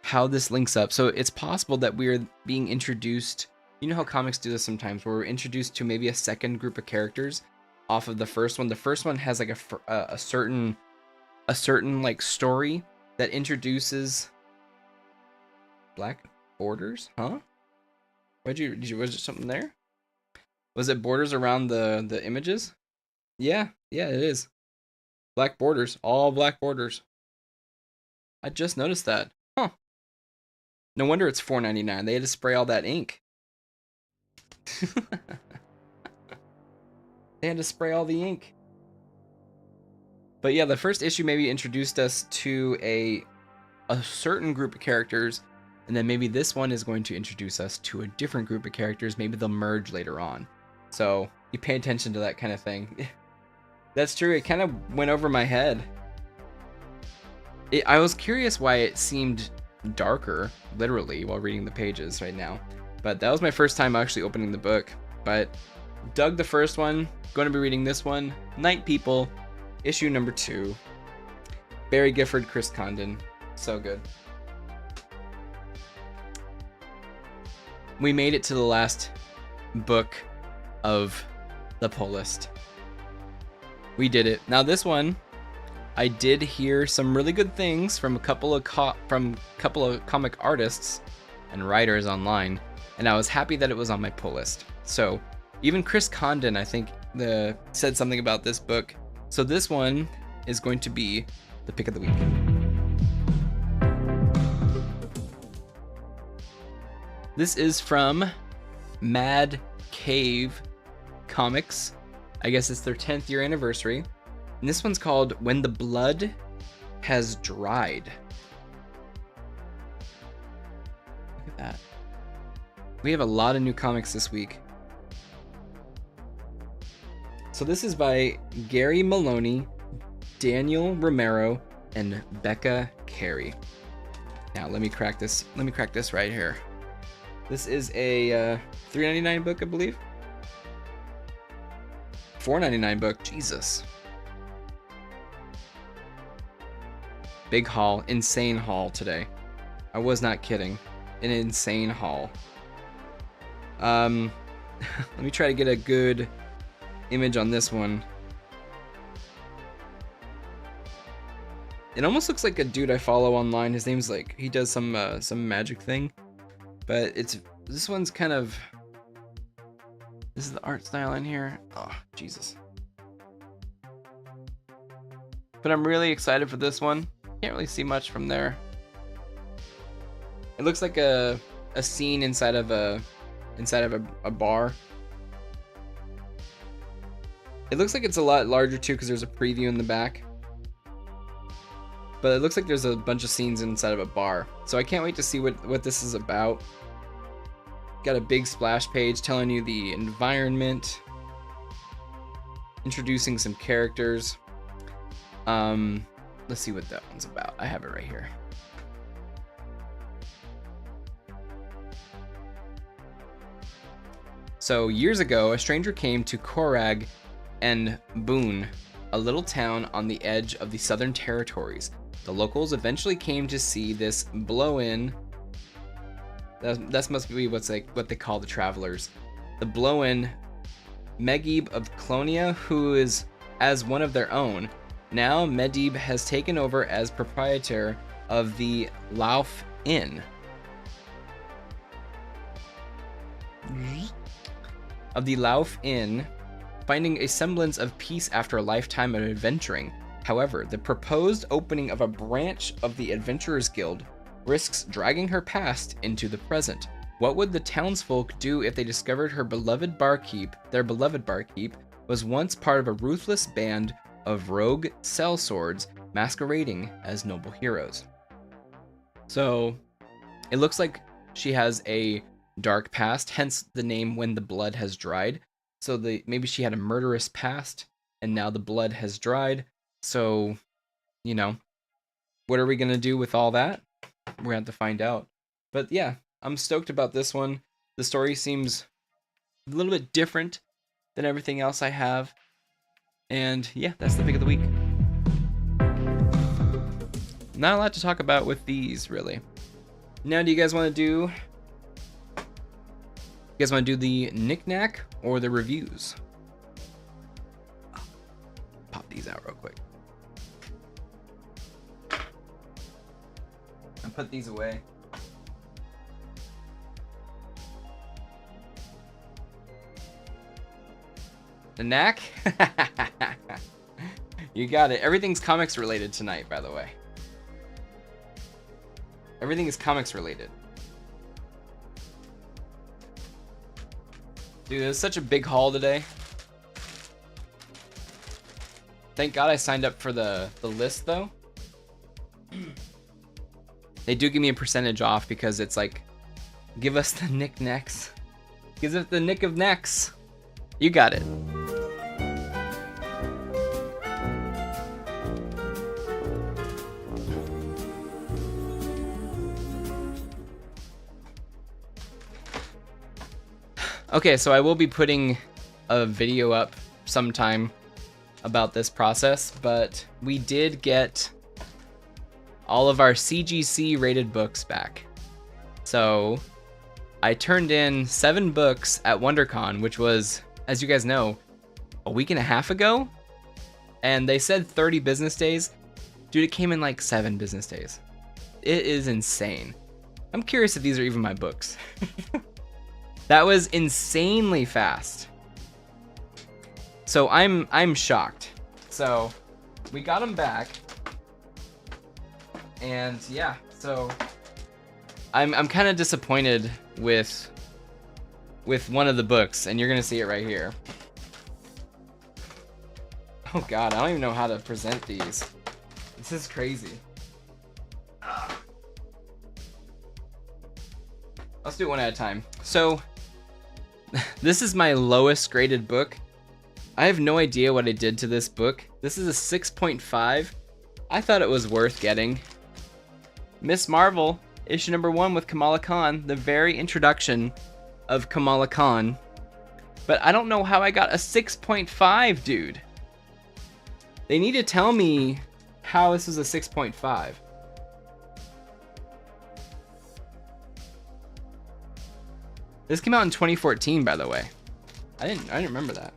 how this links up. So it's possible that we're being introduced. You know how comics do this sometimes, where we're introduced to maybe a second group of characters off of the first one. The first one has like a certain like story that introduces black borders, huh? Was there something there? Was it borders around the images? Yeah, it is. Black borders, all black borders. I just noticed that. Huh. No wonder it's $4.99. They had to spray all that ink. They had to spray all the ink. But yeah, the first issue maybe introduced us to a certain group of characters, and then maybe this one is going to introduce us to a different group of characters. Maybe they'll merge later on. So you pay attention to that kind of thing. That's true. It kind of went over my head. I was curious why it seemed darker, literally, while reading the pages right now. But that was my first time actually opening the book. But dug the first one. Going to be reading this one. Night People, issue number 2. Barry Gifford, Chris Condon. So good. We made it to the last book of the pull list. We did it. Now this one, I did hear some really good things from a couple of comic artists and writers online, and I was happy that it was on my pull list. So even Chris Condon, I think, said something about this book. So this one is going to be the pick of the week. This is from Mad Cave Comics. I guess it's their 10th year anniversary. And this one's called When the Blood Has Dried. Look at that. We have a lot of new comics this week. So this is by Gary Maloney, Daniel Romero, and Becca Carey. Now let me crack this. Let me crack this right here. This is a $3.99 book, I believe. $4.99 book. Jesus. Big haul. Insane haul today. I was not kidding. An insane haul. Let me try to get a good image on this one. It almost looks like a dude I follow online. His name's like, he does some magic thing. But this one's kind of, this is the art style in here. Oh, Jesus. But I'm really excited for this one. Can't really see much from there. It looks like a scene inside of a bar. It looks like it's a lot larger too, because there's a preview in the back. But it looks like there's a bunch of scenes inside of a bar. So I can't wait to see what this is about. Got a big splash page telling you the environment, introducing some characters. Let's see what that one's about. I have it right here. So years ago, a stranger came to Korag and Boone, a little town on the edge of the Southern Territories. The locals eventually came to see this blow-in. That must be what they call the travelers. The blow-in Megib of Clonia, who is as one of their own. Now Medib has taken over as proprietor of the Lauf Inn. Finding a semblance of peace after a lifetime of adventuring. However, the proposed opening of a branch of the Adventurers Guild risks dragging her past into the present. What would the townsfolk do if they discovered their beloved barkeep, was once part of a ruthless band of rogue sellswords masquerading as noble heroes? So, it looks like she has a dark past, hence the name When the Blood Has Dried. So maybe she had a murderous past, and now the blood has dried. So, what are we going to do with all that? We're going to have to find out. But yeah, I'm stoked about this one. The story seems a little bit different than everything else I have. And yeah, that's the pick of the week. Not a lot to talk about with these, really. Now, do you guys want to do the knick-knack or the reviews? Pop these out real quick. And put these away. The knack? You got it. Everything's comics related tonight, by the way. Everything is comics related. Dude, it was such a big haul today. Thank God I signed up for the list, though. They do give me a percentage off because it's like, give us the knickknacks. Give us the nick of necks. You got it. Okay, so I will be putting a video up sometime about this process, but we did get all of our CGC rated books back. So I turned in 7 books at WonderCon, which was, as you guys know, a week and a half ago, and they said 30 business days. Dude, it came in like 7 business days. It is insane. I'm curious if these are even my books. That was insanely fast. So I'm shocked. So we got them back, and yeah, so I'm kind of disappointed with one of the books, and you're gonna see it right here. Oh God, I don't even know how to present these. This is crazy. Let's do it one at a time. So this is my lowest graded book. I have no idea what I did to this book. This is a 6.5. I thought it was worth getting. Miss Marvel, issue number 1 with Kamala Khan, the very introduction of Kamala Khan. But I don't know how I got a 6.5, dude. They need to tell me how this is a 6.5. This came out in 2014, by the way. I didn't remember that.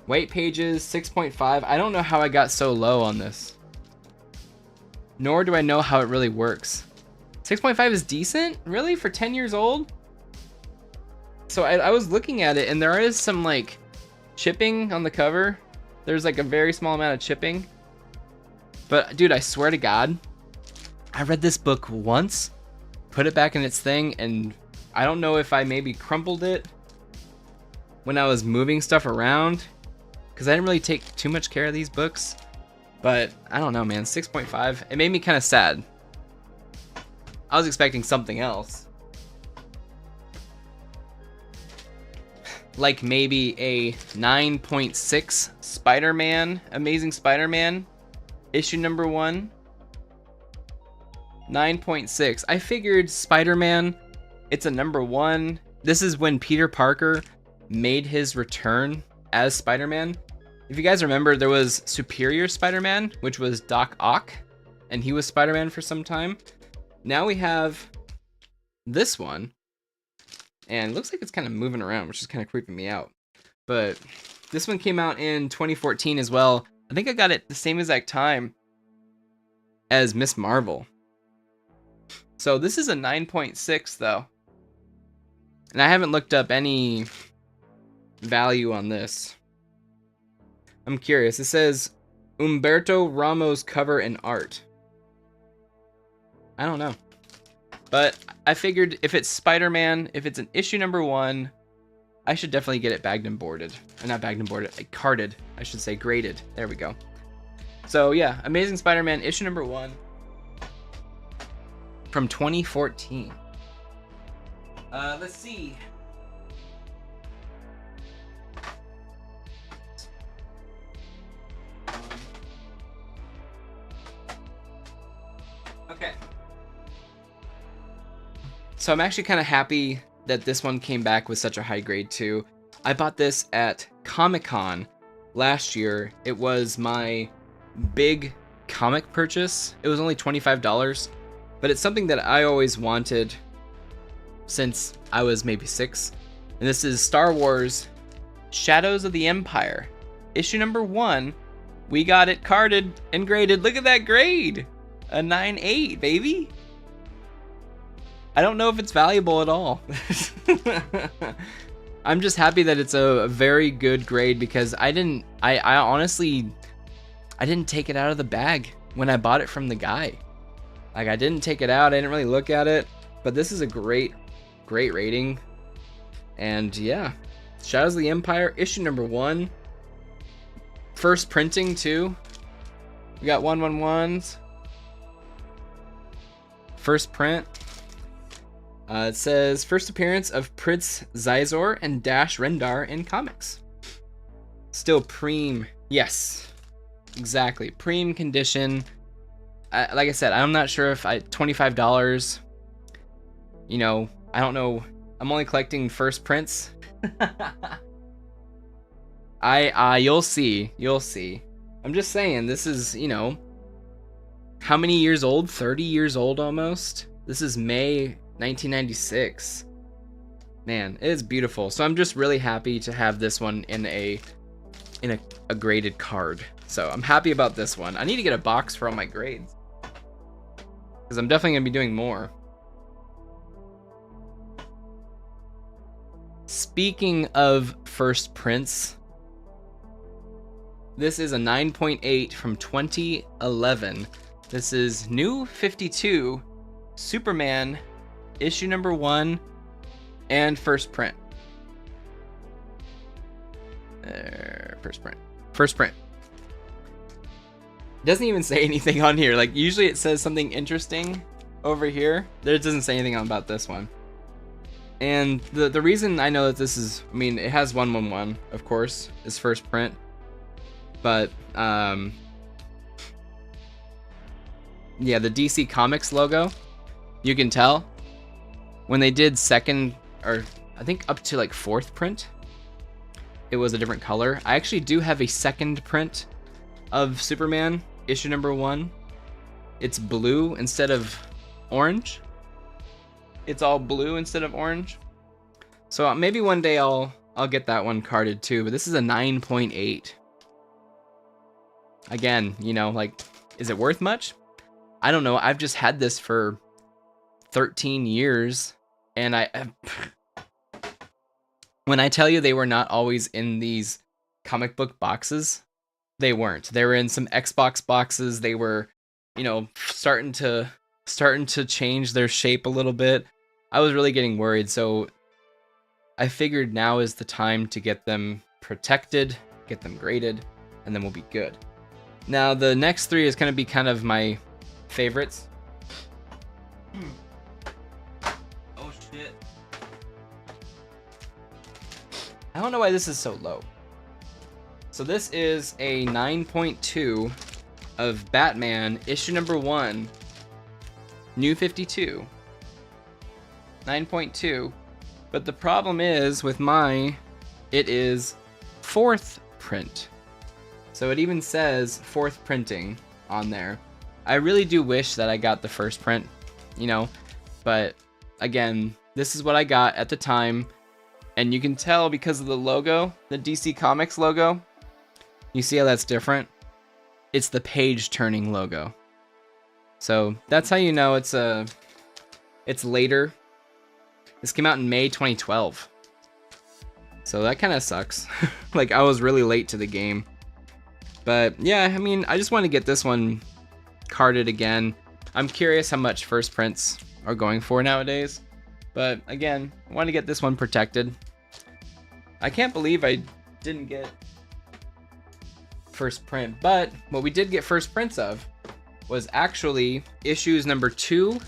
Weight pages, 6.5. I don't know how I got so low on this. Nor do I know how it really works. 6.5 is decent? Really? For 10 years old? So I was looking at it, and there is some, like, chipping on the cover. There's, like, a very small amount of chipping. But, dude, I swear to God, I read this book once, put it back in its thing, and I don't know if I maybe crumpled it when I was moving stuff around, because I didn't really take too much care of these books. But I don't know, man. 6.5. It made me kind of sad. I was expecting something else, like maybe a 9.6 Spider-Man, Amazing Spider-Man, issue number 1. 9.6. I figured Spider-Man, it's a number 1. This is when Peter Parker made his return as Spider-Man. If you guys remember, there was Superior Spider-Man, which was Doc Ock, and he was Spider-Man for some time. Now we have this one, and it looks like it's kind of moving around, which is kind of creeping me out. But This one came out in 2014 as well. I think I got it the same exact time as Miss Marvel. So this is a 9.6 though. And I haven't looked up any value on this. I'm curious. It says Humberto Ramos cover and art. I don't know. But I figured if it's Spider-Man, if it's an issue number 1, I should definitely get it bagged and boarded. Or not bagged and boarded, carded. I should say graded. There we go. So yeah, Amazing Spider-Man issue number 1 from 2014. Let's see. Okay. So I'm actually kind of happy that this one came back with such a high grade too. I bought this at Comic-Con last year. It was my big comic purchase. It was only $25, but it's something that I always wanted since I was maybe 6. And this is Star Wars Shadows of the Empire, issue number 1. We got it carded and graded. Look at that grade. A 9.8, baby. I don't know if it's valuable at all. I'm just happy that it's a very good grade because I honestly didn't take it out of the bag when I bought it from the guy. Like, I didn't take it out. I didn't really look at it, but this is a great rating. And yeah, Shadows of the Empire issue number 1. First printing too. We got 111s. First print. It says first appearance of Prince Zizor and Dash Rendar in comics. Still preem. Yes, exactly. Preem condition. Like I said, I'm not sure if $25. You know, I don't know. I'm only collecting first prints. You'll see. You'll see. I'm just saying, this is, you know, how many years old? 30 years old almost. This is May 1996. Man, it is beautiful. So I'm just really happy to have this one in a graded card. So I'm happy about this one. I need to get a box for all my grades, because I'm definitely gonna be doing more. Speaking of first prints, this is a 9.8 from 2011. This is New 52 Superman issue number 1 and first print. First print. It doesn't even say anything on here. Like, usually it says something interesting over here. There doesn't say anything about this one. And the reason I know that this is, I mean, it has 111, of course, is first print. But yeah, the DC Comics logo, you can tell when they did second, or I think up to like 4th print, it was a different color. I actually do have a second print of Superman issue number 1. It's blue instead of orange. It's all blue instead of orange. So maybe one day I'll get that one carded too. But this is a 9.8. Again, you know, like, is it worth much? I don't know. I've just had this for 13 years, and when I tell you they were not always in these comic book boxes, they weren't. They were in some Xbox boxes. They were, you know, starting to change their shape a little bit. I was really getting worried, so I figured now is the time to get them protected, get them graded, and then we'll be good. Now, the next 3 is going to be kind of my favorites. Oh, shit. I don't know why this is so low. So this is a 9.2 of Batman issue number 1, New 52. 9.2. But the problem is with it is 4th print. So it even says 4th printing on there. I really do wish that I got the first print, you know, but again, this is what I got at the time. And you can tell because of the logo, the DC Comics logo. You see how that's different? It's the page turning logo. So that's how you know it's later. This came out in May 2012. So that kind of sucks. Like, I was really late to the game. But yeah, I mean, I just want to get this one carded again. I'm curious how much first prints are going for nowadays. But again, I want to get this one protected. I can't believe I didn't get first print. But what we did get first prints of was actually issues number 2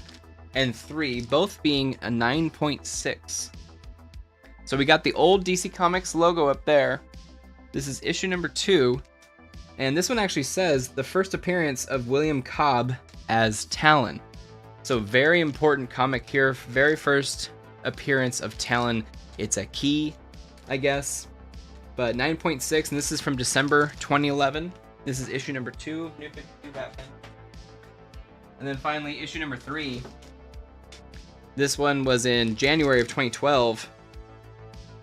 and 3, both being a 9.6. So we got the old DC Comics logo up there. This is issue number 2. And this one actually says the first appearance of William Cobb as Talon. So very important comic here. Very first appearance of Talon. It's a key, I guess. But 9.6, and this is from December 2011. This is issue number 2 of New 52 Batman. And then finally, issue number 3. This one was in January of 2012.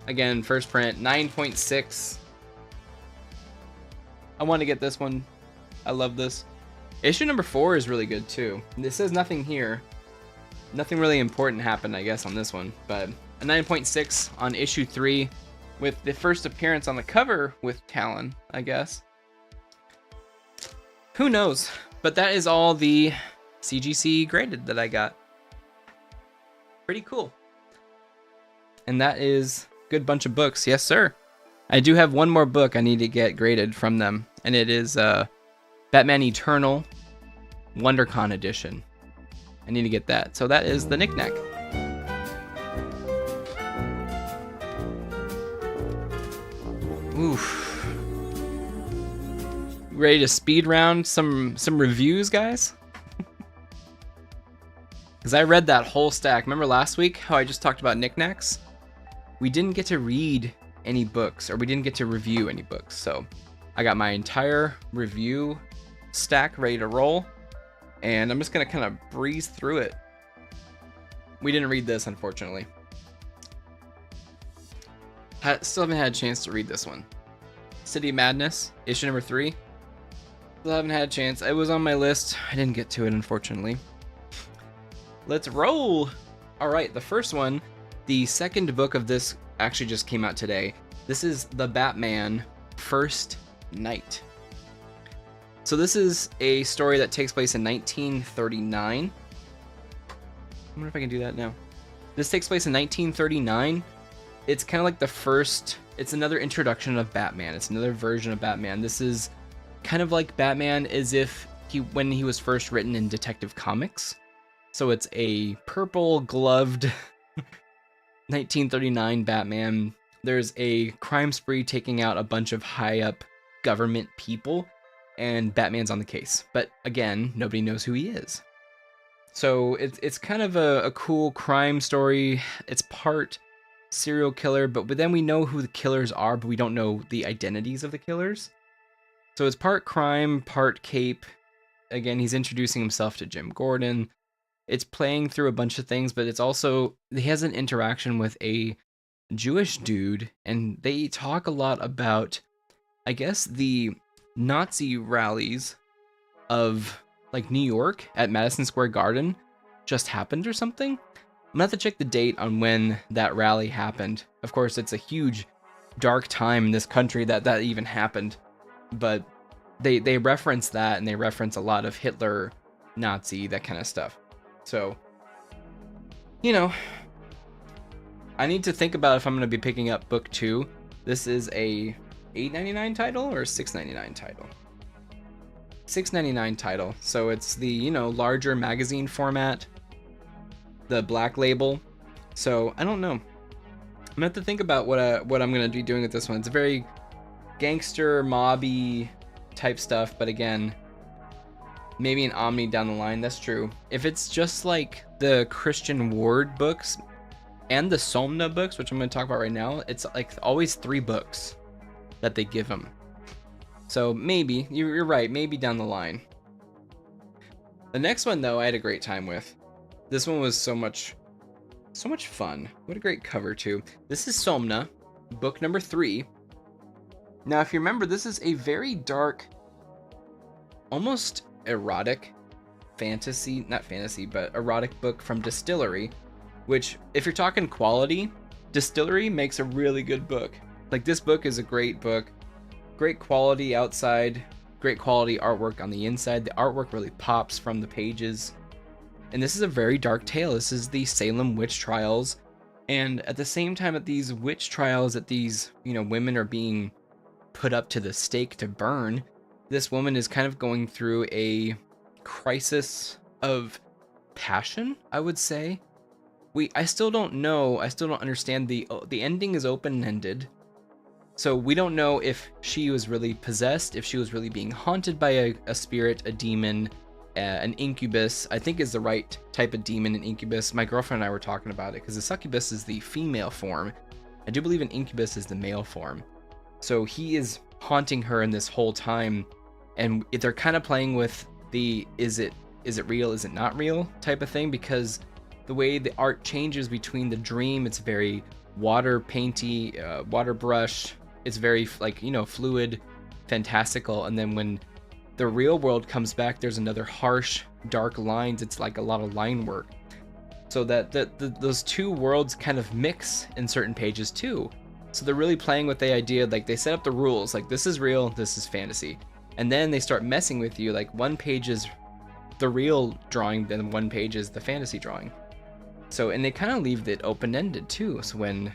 Again, first print, 9.6. I want to get this one. I love this. Issue number 4 is really good too. This says nothing here. Nothing really important happened, I guess, on this one. But a 9.6 on issue 3 with the first appearance on the cover with Talon, I guess. Who knows? But that is all the CGC graded that I got. Pretty cool. And that is a good bunch of books. Yes, sir. I do have one more book I need to get graded from them, and it is Batman Eternal WonderCon edition. I need to get that. So that is the knickknack. Oof. Ready to speed round some reviews, guys? Because I read that whole stack. Remember last week how I just talked about knickknacks? We didn't get to read any books, or we didn't get to review any books. So I got my entire review stack ready to roll, and I'm just going to kind of breeze through it. We didn't read this, unfortunately. Still haven't had a chance to read this one. City of Madness, issue number 3. Still haven't had a chance. It was on my list. I didn't get to it, unfortunately. Let's roll! Alright, the first one, the second book of this actually just came out today. This is The Batman First Night. So this is a story that takes place in 1939. I wonder if I can do that now. This takes place in 1939. It's kind of like the first, it's another introduction of Batman. It's another version of Batman. This is kind of like Batman as if when he was first written in Detective Comics. So it's a purple gloved 1939 Batman. There's a crime spree taking out a bunch of high up government people, and Batman's on the case. But again, nobody knows who he is. So it's kind of a cool crime story. It's part serial killer, but then we know who the killers are, but we don't know the identities of the killers. So it's part crime, part cape. Again, he's introducing himself to Jim Gordon. It's playing through a bunch of things, but it's also, he has an interaction with a Jewish dude, and they talk a lot about, I guess, the Nazi rallies of like New York at Madison Square Garden just happened or something. I'm gonna have to check the date on when that rally happened. Of course, it's a huge dark time in this country that even happened, but they reference that, and they reference a lot of Hitler, Nazi, that kind of stuff. So, you know, I need to think about if I'm going to be picking up book 2. This is a $8.99 title or a $6.99 title? $6.99 title. So it's the, you know, larger magazine format, the black label. So I don't know. I'm going to have to think about what I'm going to be doing with this one. It's a very gangster, mobby type stuff, but again, maybe an Omni down the line. That's true. If it's just like the Christian Ward books and the Somna books, which I'm going to talk about right now, it's like always 3 books that they give them. So maybe, you're right, maybe down the line. The next one, though, I had a great time with. This one was so much So much fun. What a great cover, too. This is Somna, book number 3. Now, if you remember, this is a very dark, almost erotic fantasy, not fantasy, but erotic book from Distillery, which, if you're talking quality, Distillery makes a really good book. Like, this book is a great book. Great quality outside, great quality artwork on the inside. The artwork really pops from the pages. And this is a very dark tale. This is the Salem witch trials. And at the same time, at these witch trials, that these, women are being put up to the stake to burn, this woman is kind of going through a crisis of passion, I would say. I still don't know. I still don't understand. The ending is open-ended. So we don't know if she was really possessed, if she was really being haunted by a spirit, a demon, an incubus, I think is the right type of demon, an incubus. My girlfriend and I were talking about it, because the succubus is the female form. I do believe an incubus is the male form. So he is haunting her in this whole time, and they're kind of playing with the is it real, is it not real type of thing, because the way the art changes between the dream, it's very water painty, water brush, it's very fluid, fantastical, and then when the real world comes back, there's another harsh, dark lines. It's like a lot of line work. So that those two worlds kind of mix in certain pages too. So they're really playing with the idea, like they set up the rules, like this is real, this is fantasy. And then they start messing with you, like one page is the real drawing, then one page is the fantasy drawing. So, and they kind of leave it open-ended too. So when,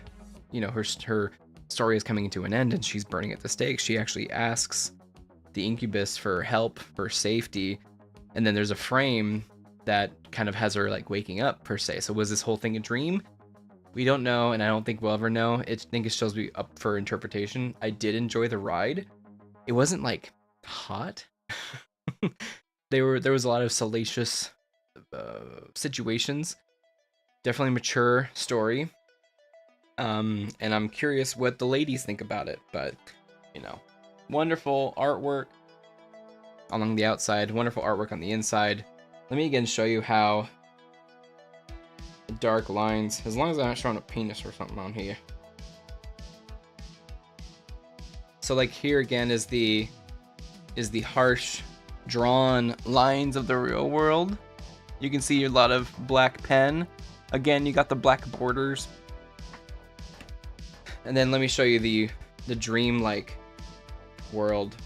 her story is coming to an end and she's burning at the stake, she actually asks the incubus for help, for safety. And then there's a frame that kind of has her like waking up per se. So was this whole thing a dream? We don't know, and I don't think we'll ever know. I think it shows me up for interpretation. I did enjoy the ride. It wasn't like hot. There was a lot of salacious situations. Definitely mature story. And I'm curious what the ladies think about it. But, wonderful artwork along the outside. Wonderful artwork on the inside. Let me again show you how dark lines, as long as I'm not showing a penis or something on here. So like here again is the harsh drawn lines of the real world. You can see a lot of black pen. Again, you got the black borders. And then let me show you the dream-like world.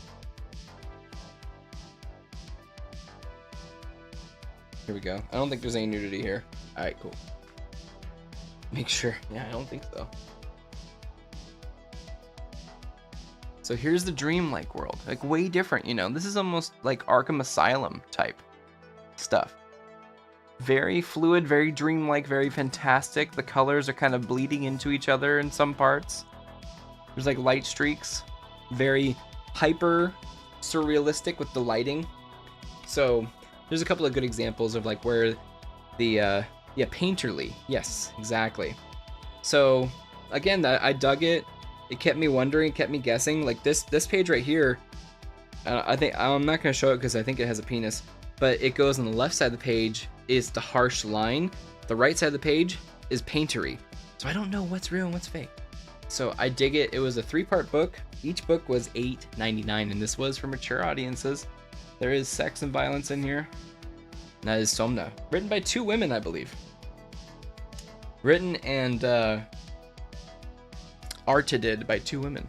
Here we go. I don't think there's any nudity here. Alright, cool. Make sure. Yeah, I don't think so. So here's the dream-like world. Like, way different, This is almost like Arkham Asylum type stuff. Very fluid, very dream-like, very fantastic. The colors are kind of bleeding into each other in some parts. There's like light streaks. Very hyper surrealistic with the lighting. So there's a couple of good examples of like where the painterly. Yes, exactly. So again, I dug it. It kept me wondering, kept me guessing. Like this page right here, I think I'm not gonna show it because I think it has a penis, but it goes on the left side of the page is the harsh line. The right side of the page is paintery. So I don't know what's real and what's fake. So I dig it. It was a 3-part book. Each book was $8.99, and this was for mature audiences. There is sex and violence in here. And that is Somna, written by 2 women, I believe. Written and arted by 2 women.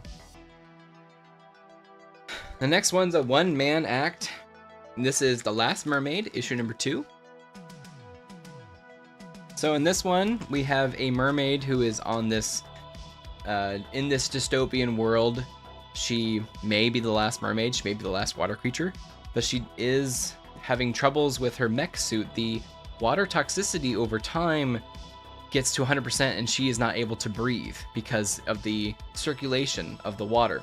The next one's a one-man act. And this is The Last Mermaid, issue number 2. So in this one, we have a mermaid who is on this, in this dystopian world. She may be the last mermaid, she may be the last water creature, but she is having troubles with her mech suit. The water toxicity over time gets to 100% and she is not able to breathe because of the circulation of the water.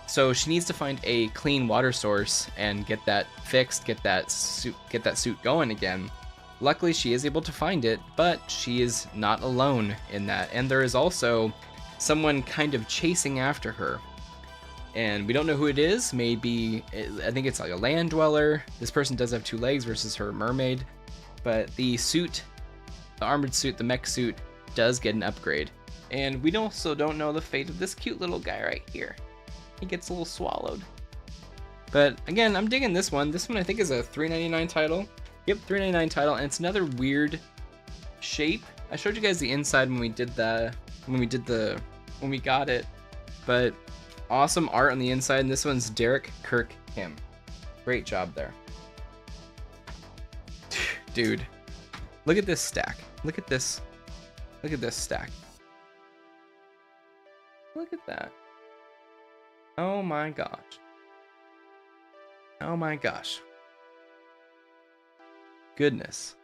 So she needs to find a clean water source and get that fixed, get that suit going again. Luckily, she is able to find it, but she is not alone in that. And there is also someone kind of chasing after her. And we don't know who it is. Maybe, I think it's like a land dweller. This person does have 2 legs versus her mermaid. But the suit, the armored suit, the mech suit, does get an upgrade. And we also don't know the fate of this cute little guy right here. He gets a little swallowed. But again, I'm digging this one. This one I think is a $3.99 title. Yep, $3.99 title, and it's another weird shape. I showed you guys the inside when we got it. But awesome art on the inside, and this one's Derek Kirk Kim. Great job there. Dude, look at this stack. Look at this. Look at this stack. Look at that. Oh my gosh. Oh my gosh. Goodness.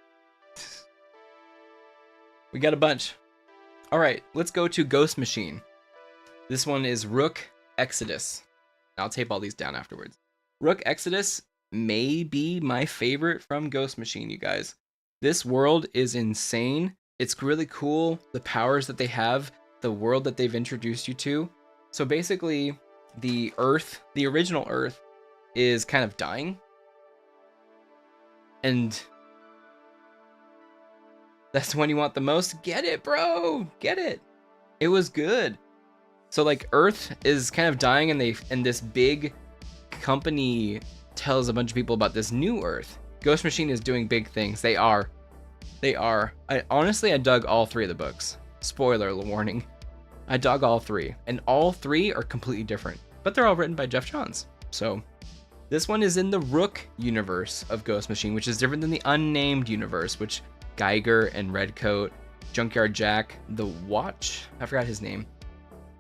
We got a bunch. Alright, let's go to Ghost Machine. This one is Rook Exodus. I'll tape all these down afterwards. Rook Exodus may be my favorite from Ghost Machine, you guys. This world is insane. It's really cool, the powers that they have, the world that they've introduced you to. So basically, the Earth, the original Earth, is kind of dying. And that's the one you want the most. Get it, bro! Get it! It was good. So like Earth is kind of dying, and this big company tells a bunch of people about this new Earth. Ghost Machine is doing big things. They are. I honestly dug all 3 of the books. Spoiler warning. I dug all 3, and all 3 are completely different, but they're all written by Jeff Johns. So this one is in the Rook universe of Ghost Machine, which is different than the unnamed universe, which Geiger and Redcoat, Junkyard Jack, the Watch, I forgot his name.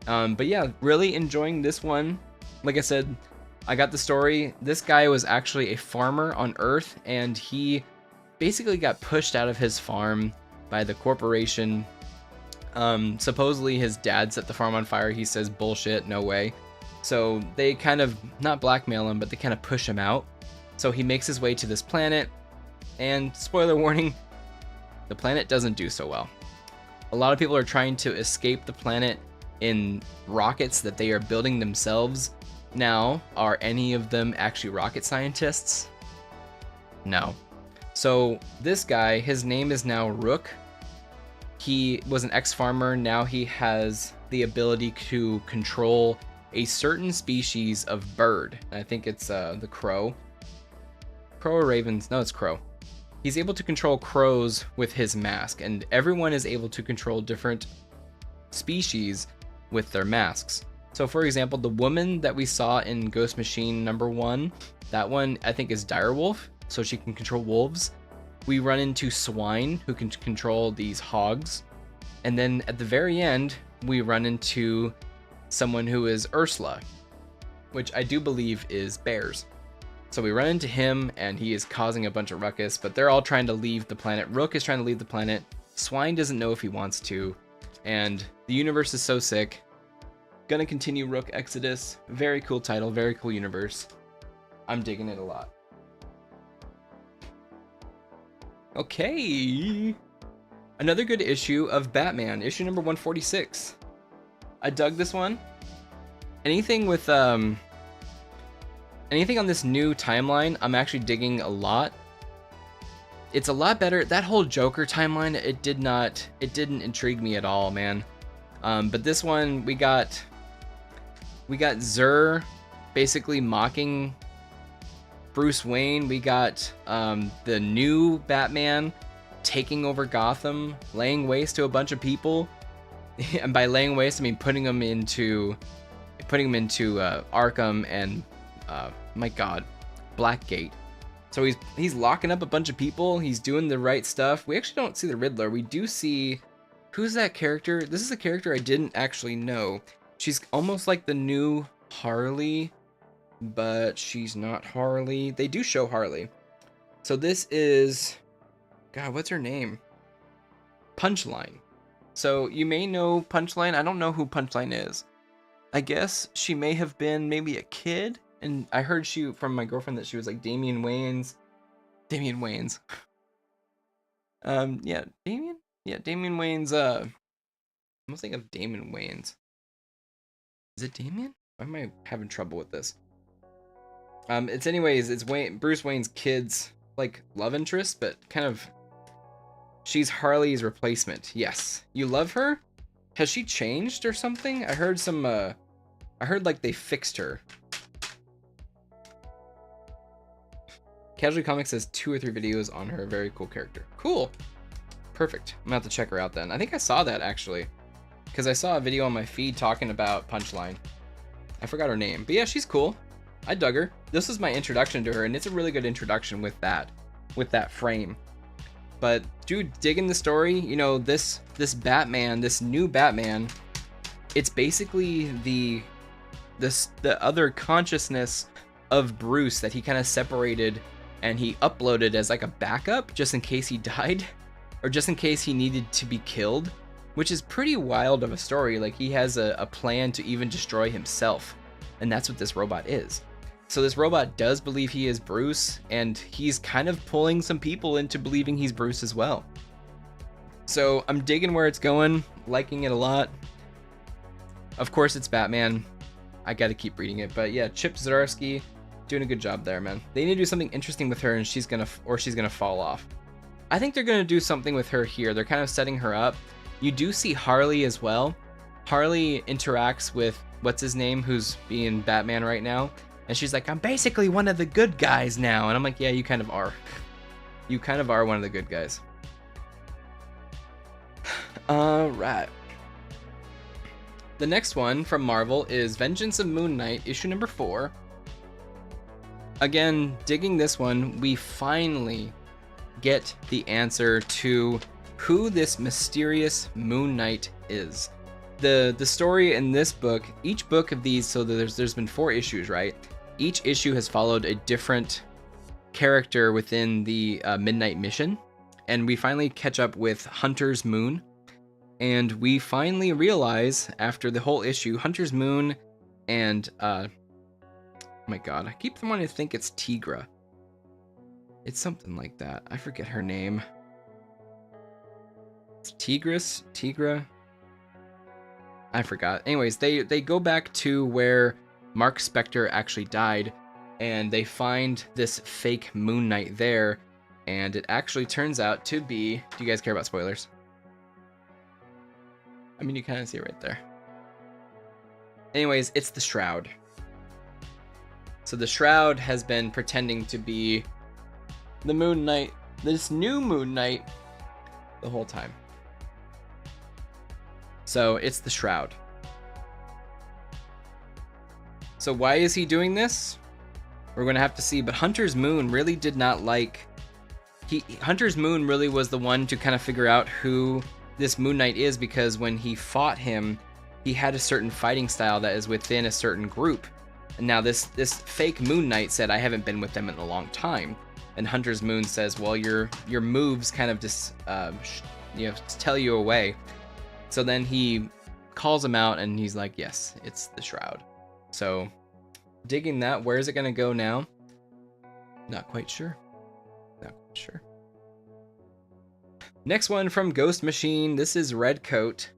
But yeah, really enjoying this one. Like I said, I got the story. This guy was actually a farmer on Earth, and he basically got pushed out of his farm by the corporation. Supposedly his dad set the farm on fire. He says, bullshit, no way. So they kind of, not blackmail him, but they kind of push him out. So he makes his way to this planet, and spoiler warning, the planet doesn't do so well. A lot of people are trying to escape the planet in rockets that they are building themselves. Now, are any of them actually rocket scientists? No. So this guy, his name is now Rook. He was an ex-farmer. Now he has the ability to control a certain species of bird. I think it's the crow. Crow or ravens? No, it's crow. He's able to control crows with his mask, and everyone is able to control different species with their masks. So for example, the woman that we saw in Ghost Machine #1, that one I think is Direwolf, so she can control wolves. We run into swine, who can control these hogs. And then at the very end, we run into someone who is Ursula, which I do believe is bears. So we run into him, and he is causing a bunch of ruckus, but they're all trying to leave the planet. Rook is trying to leave the planet. Swine doesn't know if he wants to, and the universe is so sick. Gonna continue Rook Exodus. Very cool title, very cool universe. I'm digging it a lot. Okay. Another good issue of Batman, issue number 146. I dug this one. Anything with anything on this new timeline, I'm actually digging a lot. It's a lot better. That whole Joker timeline, it didn't intrigue me at all, man. But this one, we got Zur basically mocking Bruce Wayne. We got the new Batman taking over Gotham, laying waste to a bunch of people. And by laying waste, I mean putting them into Arkham and my God, Blackgate. So he's locking up a bunch of people. He's doing the right stuff. We actually don't see the Riddler. We do see, who's that character? This is a character I didn't actually know. She's almost like the new Harley, but she's not Harley. They do show Harley. So this is, God, what's her name? Punchline. So you may know Punchline. I don't know who Punchline is. I guess she may have been maybe a kid. And I heard from my girlfriend that she was like Damian Wayans. Yeah, Damian? Yeah, Damian Wayans, I'm almost thinking of Damon Wayans. Is it Damian? Why am I having trouble with this? It's Bruce Wayne's kid's like love interest, but kind of She's Harley's replacement. Yes. You love her? Has she changed or something? I heard like they fixed her. Casually Comics has 2 or 3 videos on her. Very cool character. Cool. Perfect. I'm gonna have to check her out then. I think I saw that actually, because I saw a video on my feed talking about Punchline. I forgot her name, but yeah, she's cool. I dug her. This was my introduction to her, and it's a really good introduction with that frame. But dude, digging the story. You know, this Batman, this new Batman, it's basically the other consciousness of Bruce that he kind of separated and he uploaded as like a backup just in case he died or just in case he needed to be killed, which is pretty wild of a story. Like, he has a plan to even destroy himself, and that's what this robot is. So this robot does believe he is Bruce, and he's kind of pulling some people into believing he's Bruce as well. So I'm digging where it's going, liking it a lot. Of course it's Batman. I gotta keep reading it, but yeah, Chip Zdarsky doing a good job there, man. They need to do something interesting with her, and she's gonna fall off. I think they're gonna do something with her here. They're kind of setting her up. You do see Harley as well. Harley interacts with what's his name, who's being Batman right now, and she's like, I'm basically one of the good guys now. And I'm like, yeah, you kind of are. You kind of are one of the good guys. Alright. The next one from Marvel is Vengeance of Moon Knight, issue number 4. Again, digging this one, we finally get the answer to who this mysterious Moon Knight is. The story in this book, each book of these, so there's been 4 issues, right? Each issue has followed a different character within the Midnight Mission, and we finally catch up with Hunter's Moon, and we finally realize after the whole issue, Hunter's Moon and oh my god, I keep wanting to think it's Tigra. It's something like that. I forget her name. It's Tigra. I forgot. Anyways, they go back to where Mark Spector actually died, and they find this fake Moon Knight there, and it actually turns out to be... Do you guys care about spoilers? I mean, you kind of see it right there. Anyways, it's the Shroud. So the Shroud has been pretending to be the Moon Knight, this new Moon Knight, the whole time. So it's the Shroud. So why is he doing this? We're going to have to see, but Hunter's Moon really did not like... Hunter's Moon really was the one to kind of figure out who this Moon Knight is, because when he fought him, he had a certain fighting style that is within a certain group. And now this fake Moon Knight said, I haven't been with them in a long time. And Hunter's Moon says, well, your moves kind of just tell you away. So then he calls him out, and he's like, yes, it's the Shroud. So digging that, where is it going to go now? Not quite sure. Next one from Ghost Machine. This is Red Coat.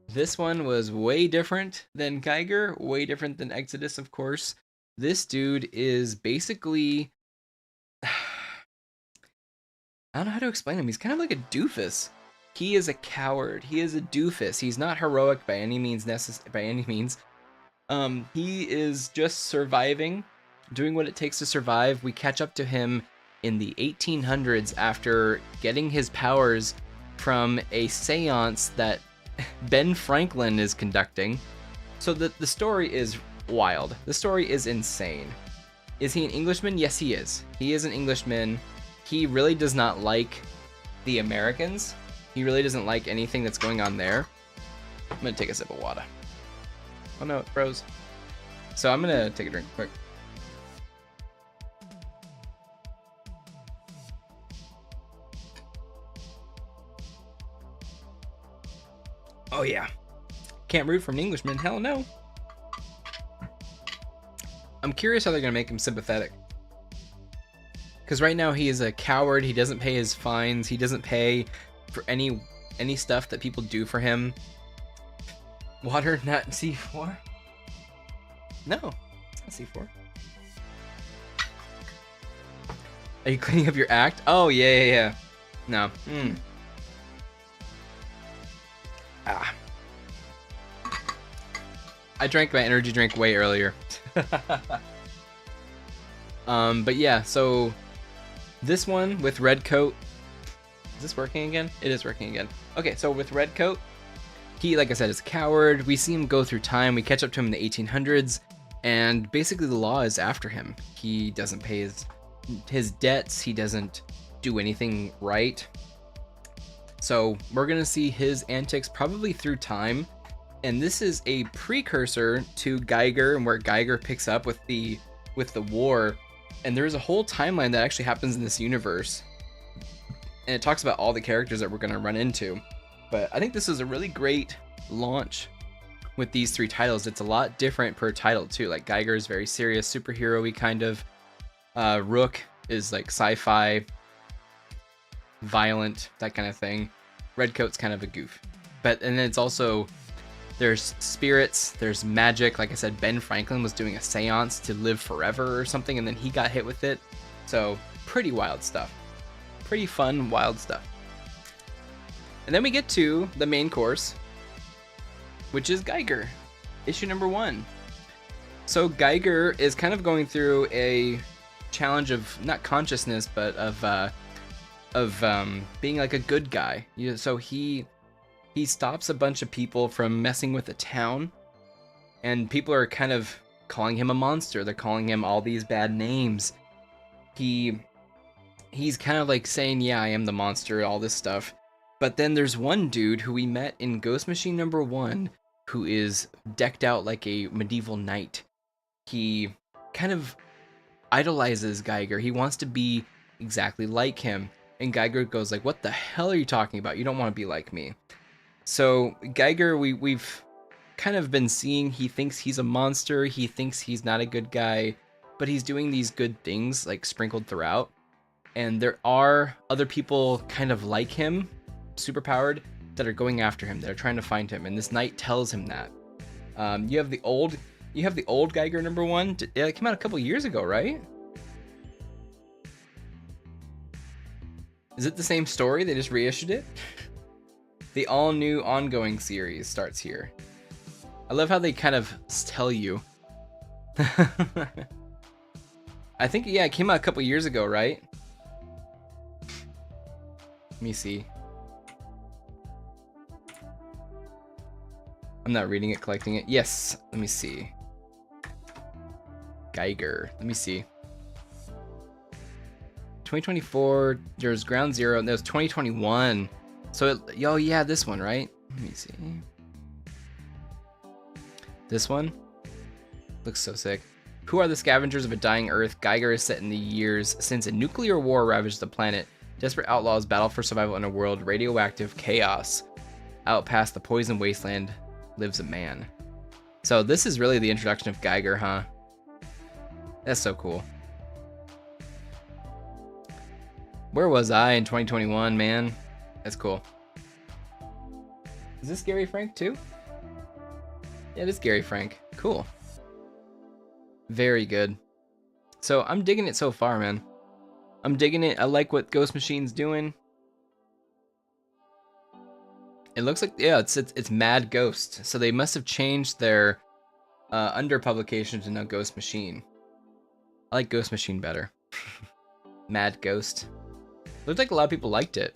This one was way different than Geiger, way different than Exodus, of course. This dude is basically... I don't know how to explain him. He's kind of like a doofus. He is a coward. He is a doofus. He's not heroic by any means. He is just surviving, doing what it takes to survive. We catch up to him in the 1800s after getting his powers from a seance that Ben Franklin is conducting. So the story is wild. The story is insane. Is he an Englishman? Yes, he is. He is an Englishman. He really does not like the Americans. He really doesn't like anything that's going on there. I'm gonna take a sip of water. Oh no, it froze. So I'm gonna take a drink quick. Oh yeah. Can't root for an Englishman. Hell no. I'm curious how they're gonna make him sympathetic. Because right now he is a coward. He doesn't pay his fines. He doesn't pay for any stuff that people do for him. Water, not C4? No, it's not C4. Are you cleaning up your act? Oh, yeah. No. I drank my energy drink way earlier. But yeah, so this one with red coat. Is this working again? It is working again. Okay, so with red coat, he, like I said, is a coward. We see him go through time. We catch up to him in the 1800s, and basically the law is after him. He doesn't pay his debts. He doesn't do anything right. So we're gonna see his antics probably through time, and this is a precursor to Geiger, and where Geiger picks up with the war. And there's a whole timeline that actually happens in this universe, and it talks about all the characters that we're gonna run into. But I think this is a really great launch with these 3 titles. It's a lot different per title too. Like Geiger is very serious, superhero-y kind of. Rook is like sci-fi, violent, that kind of thing. Redcoat's kind of a goof. And then it's also, there's spirits, there's magic. Like I said, Ben Franklin was doing a seance to live forever or something, and then he got hit with it. So pretty wild stuff. Pretty fun, wild stuff. And then we get to the main course, which is Geiger, issue number 1. So Geiger is kind of going through a challenge of not consciousness, but of being like a good guy. So he stops a bunch of people from messing with the town, and people are kind of calling him a monster. They're calling him all these bad names. He's kind of like saying, yeah, I am the monster, all this stuff. But then there's one dude who we met in Ghost Machine number 1 who is decked out like a medieval knight. He kind of idolizes Geiger. He wants to be exactly like him. And Geiger goes like, what the hell are you talking about? You don't want to be like me. So Geiger, we've kind of been seeing, he thinks he's a monster. He thinks he's not a good guy, but he's doing these good things like sprinkled throughout. And there are other people kind of like him, superpowered, that are going after him, that are trying to find him, and this knight tells him that. You have the old Geiger number 1. It came out a couple years ago, right? Is it the same story? They just reissued it? The all new ongoing series starts here. I love how they kind of tell you. I think, yeah, it came out a couple years ago, right? Let me see. I'm not reading it, collecting it. Yes, let me see. Geiger, let me see. 2024, there's Ground Zero, and there's 2021. So, oh yeah, this one, right? Let me see. This one? Looks so sick. Who are the scavengers of a dying Earth? Geiger is set in the years since a nuclear war ravaged the planet. Desperate outlaws battle for survival in a world radioactive chaos. Out past the poison wasteland lives a man. So this is really the introduction of Geiger, huh? That's so cool. Where was I in 2021, man? That's cool. Is this Gary Frank too? Yeah, it is Gary Frank. Cool. Very good. So I'm digging it so far, man. I'm digging it. I like what Ghost Machine's doing. It looks like, yeah, it's Mad Ghost. So they must have changed their under publication to now Ghost Machine. I like Ghost Machine better. Mad Ghost. Looked like a lot of people liked it.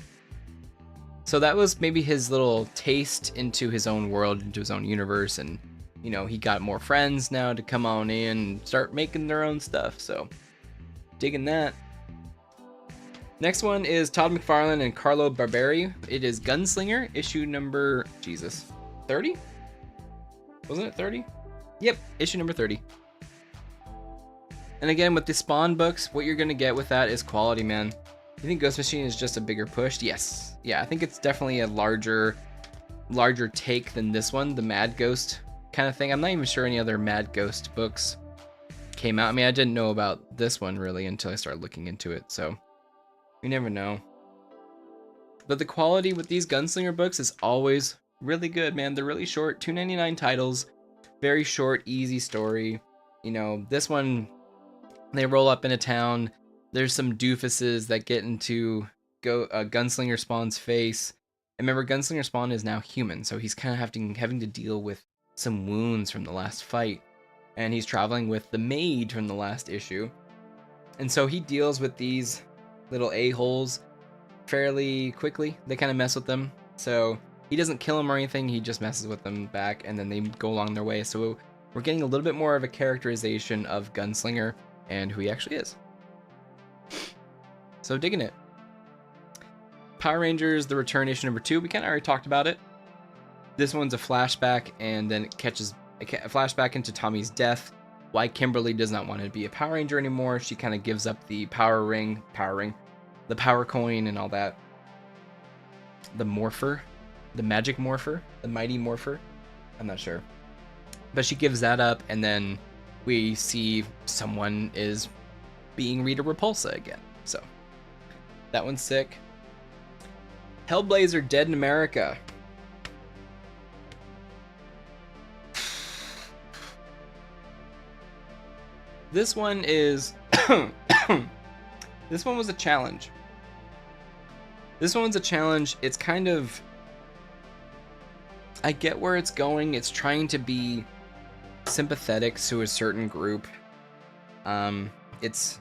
So that was maybe his little taste into his own world, into his own universe, and you know, he got more friends now to come on in and start making their own stuff. So digging that. Next one is Todd McFarlane and Carlo Barberi. It is Gunslinger, issue number, 30? Wasn't it 30? Yep, issue number 30. And again, with the Spawn books, what you're going to get with that is quality, man. You think Ghost Machine is just a bigger push? Yes. Yeah, I think it's definitely a larger take than this one, the Mad Ghost kind of thing. I'm not even sure any other Mad Ghost books came out. I mean, I didn't know about this one really until I started looking into it, so you never know. But the quality with these Gunslinger books is always really good, man. They're really short, $2.99 titles, very short, easy story. You know, this one, they roll up in a town. There's some doofuses that get into Gunslinger Spawn's face. And remember, Gunslinger Spawn is now human, so he's kind of having to deal with some wounds from the last fight, and he's traveling with the maid from the last issue. And so he deals with these little a-holes fairly quickly. They kind of mess with them. So he doesn't kill them or anything, he just messes with them back, and then they go along their way. So we're getting a little bit more of a characterization of Gunslinger and who he actually is. So digging it. Power Rangers The Return issue number 2, we kind of already talked about it. This one's a flashback, and then it catches a flashback into Tommy's death. Why Kimberly does not want to be a Power Ranger anymore. She kind of gives up the power ring, the power coin and all that. The morpher, the magic morpher, the mighty morpher. I'm not sure. But she gives that up, and then we see someone is being Rita Repulsa again. So that one's sick. Hellblazer Dead in America. This one is this one was a challenge. This one's a challenge. It's kind of, I get where it's going. It's trying to be sympathetic to a certain group. It's,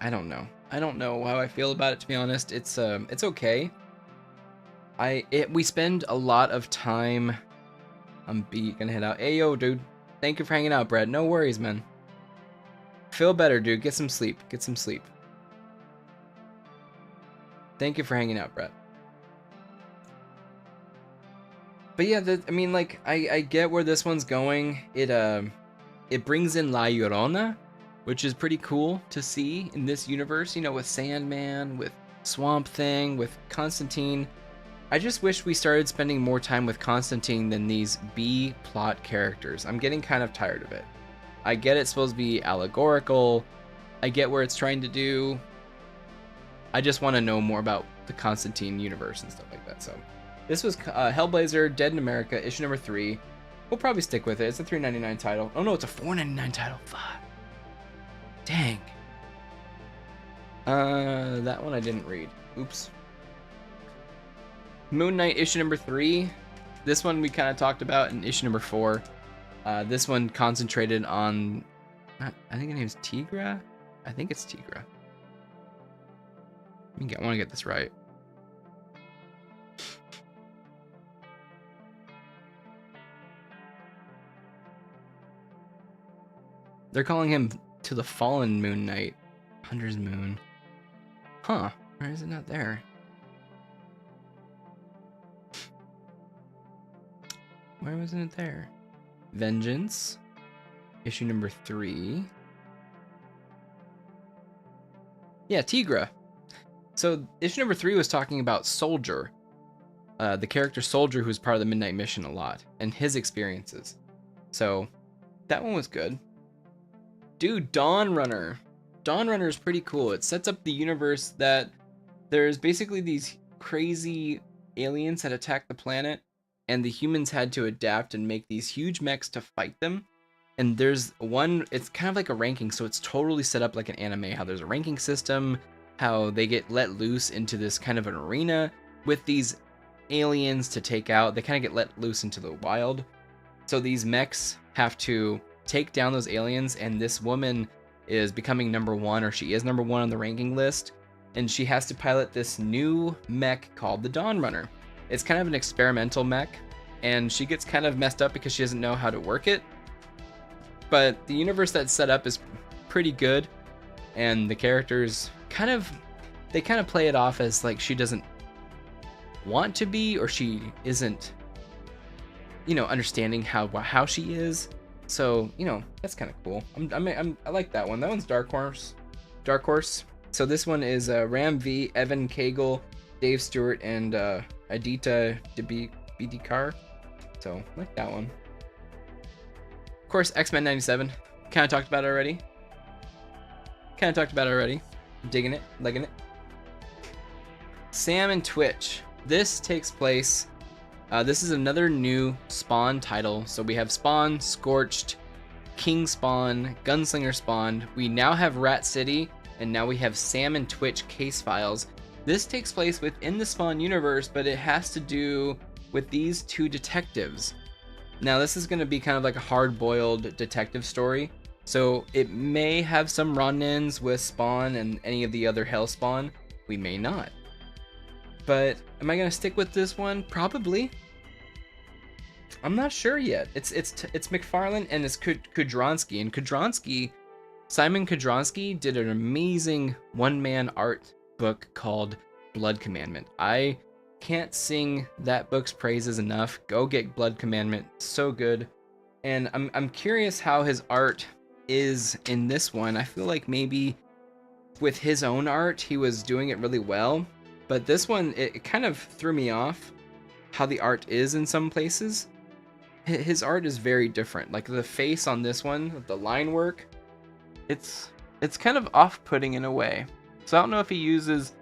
I don't know how I feel about it, to be honest. It's okay. We spend a lot of time. I'm gonna head out. Hey yo, dude. Thank you for hanging out, Brad. No worries, man. Feel better, dude. Get some sleep. Get some sleep. Thank you for hanging out, Brett. But yeah, I mean, like, I get where this one's going. It brings in La Llorona, which is pretty cool to see in this universe, you know, with Sandman, with Swamp Thing, with Constantine. I just wish we started spending more time with Constantine than these B-plot characters. I'm getting kind of tired of it. I get it's supposed to be allegorical. I get where it's trying to do. I just want to know more about the Constantine universe and stuff like that. So this was Hellblazer Dead in America, issue number 3. We'll probably stick with it. It's a $3.99 title. Oh no, it's a $4.99 title. Fuck. Dang. That one I didn't read. Oops. Moon Knight issue number 3. This one we kind of talked about in issue number 4. This one concentrated on, I think her name's Tigra. I think it's Tigra. I want to get this right. They're calling him To the Fallen Moon Knight. Hunter's Moon. Huh. Why is it not there? Why wasn't it there? Vengeance. Issue number 3. Yeah, Tigra. So issue number 3 was talking about Soldier. The character Soldier, who's part of the Midnight Mission a lot, and his experiences. So that one was good. Dude, Dawn Runner. Dawn Runner is pretty cool. It sets up the universe that there's basically these crazy aliens that attack the planet, and the humans had to adapt and make these huge mechs to fight them. And there's one, it's kind of like a ranking, so it's totally set up like an anime, how there's a ranking system, how they get let loose into this kind of an arena with these aliens to take out. They kind of get let loose into the wild. So these mechs have to take down those aliens, and this woman is becoming number 1, or she is number 1 on the ranking list, and she has to pilot this new mech called the Dawn Runner. It's kind of an experimental mech, and she gets kind of messed up because she doesn't know how to work it. But the universe that's set up is pretty good, and the characters they kind of play it off as like she doesn't want to be, or she isn't, understanding how she is. So, that's kind of cool. I like that one. That one's Dark Horse. So this one is Ram V, Evan Cagle, Dave Stewart, and Aditya Bidikar. So, I like that one. Of course, X-Men 97. Kind of talked about it already. Digging it, liking it. Sam and Twitch. This takes place. This is another new Spawn title. So we have Spawn, Scorched, King Spawn, Gunslinger Spawn. We now have Rat City, and now we have Sam and Twitch case files. This takes place within the Spawn universe, but it has to do with these two detectives. Now this is going to be kind of like a hard-boiled detective story, so it may have some run-ins with Spawn and any of the other Hellspawn. We may not. But am I going to stick with this one? Probably. I'm not sure yet. It's McFarlane and it's Kudronsky, and Simon Kudronsky did an amazing one-man art book called Blood Commandment. I can't sing that book's praises enough. Go get Blood Commandment, so good. And I'm curious how his art is in this one. I feel like maybe with his own art he was doing it really well, but this one it kind of threw me off how the art is in some places. His art is very different. Like the face on this one, the line work, it's kind of off-putting in a way. So I don't know if he uses.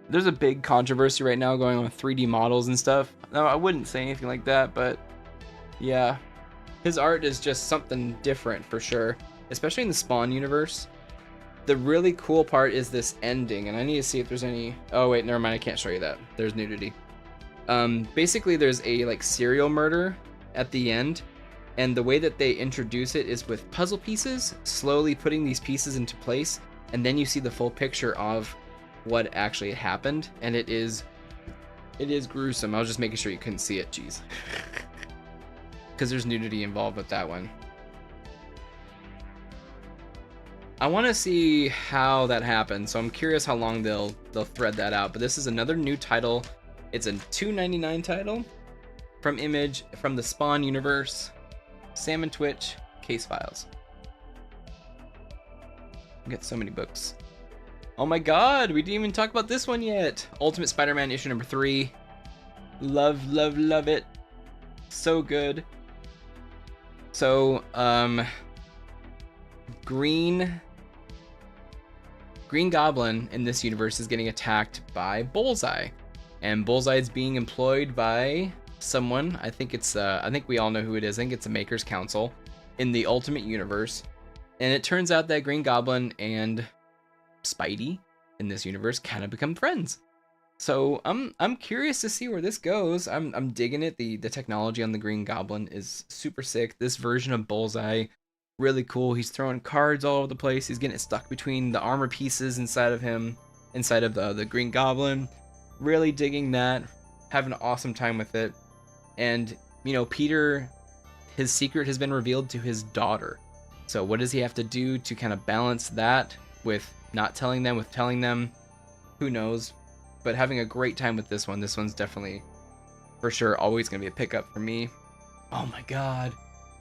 There's a big controversy right now going on with 3D models and stuff. No, I wouldn't say anything like that, but yeah, his art is just something different for sure, especially in the Spawn universe. The really cool part is this ending, and I need to see if there's any. Oh wait, never mind. I can't show you that. There's nudity. Basically, there's a like serial murder at the end, and the way that they introduce it is with puzzle pieces, slowly putting these pieces into place, and then you see the full picture of what actually happened, and it is gruesome. I was just making sure you couldn't see it. Jeez. Because there's nudity involved with that one. I want to see how that happens, so I'm curious how long they'll thread that out. But this is another new title. It's a $2.99 title from Image, from the Spawn universe. Sam and Twitch, Case Files. We got so many books. Oh my god, we didn't even talk about this one yet. Ultimate Spider-Man issue number 3. Love, love, love it. So good. So, Green Goblin in this universe is getting attacked by Bullseye. And Bullseye is being employed by someone. I think we all know who it is. I think it's the Maker's Council in the Ultimate Universe. And it turns out that Green Goblin and Spidey in this universe kind of become friends. So I'm curious to see where this goes. I'm digging it. The technology on the Green Goblin is super sick. This version of Bullseye, really cool. He's throwing cards all over the place. He's getting it stuck between the armor pieces inside of him, inside of the Green Goblin. Really digging that. Having an awesome time with it. And you know, Peter, his secret has been revealed to his daughter. So what does he have to do to kind of balance that with not telling them, with telling them? Who knows? But having a great time with this one. This one's definitely, for sure, always going to be a pickup for me. Oh my god.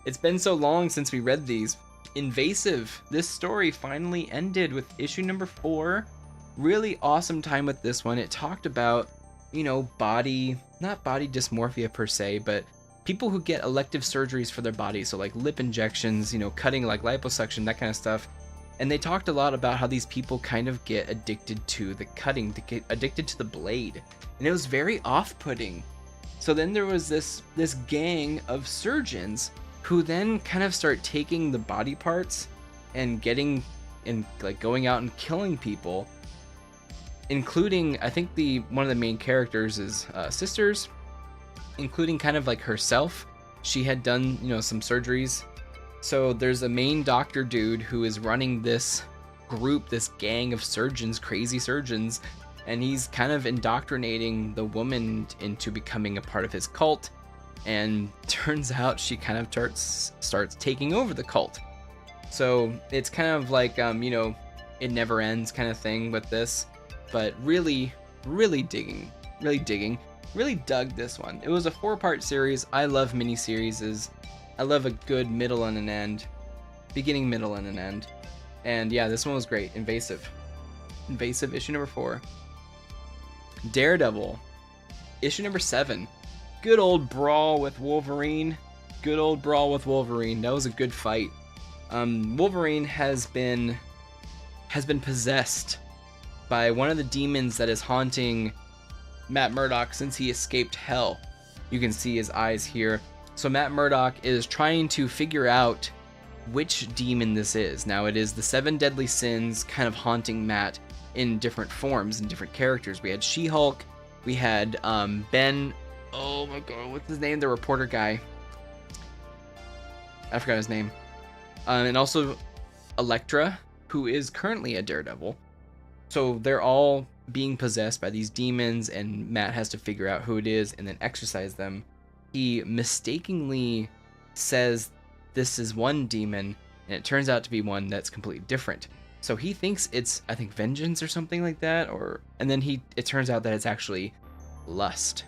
It's been so long since we read these. Invasive. This story finally ended with issue number 4. Really awesome time with this one. It talked about, you know, not body dysmorphia per se, but people who get elective surgeries for their body. So like lip injections, you know, cutting, like liposuction, that kind of stuff. And they talked a lot about how these people kind of get addicted to the cutting, to get addicted to the blade. And it was very off-putting. So then there was this gang of surgeons who then kind of start taking the body parts and going out and killing people. Including, I think one of the main characters is sisters, including kind of like herself. She had done, you know, some surgeries. So there's a main doctor dude who is running this group, this gang of surgeons, crazy surgeons, and he's kind of indoctrinating the woman into becoming a part of his cult. And turns out she kind of starts taking over the cult. So it's kind of like, you know, it never ends kind of thing with this. But really digging. Really dug this one. It was a 4-part series. I love miniseries. I love a good middle and an end. Beginning, middle, and an end. And yeah, this one was great. Invasive issue number 4. Daredevil, issue number 7. Good old brawl with Wolverine. That was a good fight. Wolverine has been possessed by one of the demons that is haunting Matt Murdock since he escaped hell. You can see his eyes here. So Matt Murdock is trying to figure out which demon this is. Now it is the 7 deadly sins kind of haunting Matt in different forms and different characters. We had She-Hulk, we had Ben, oh my god, what's his name, the reporter guy. I forgot his name. And also Elektra, who is currently a Daredevil. So they're all being possessed by these demons, and Matt has to figure out who it is and then exorcise them. He mistakenly says this is one demon, and it turns out to be one that's completely different. So he thinks it's, I think, vengeance or something like that, and then it turns out that it's actually lust.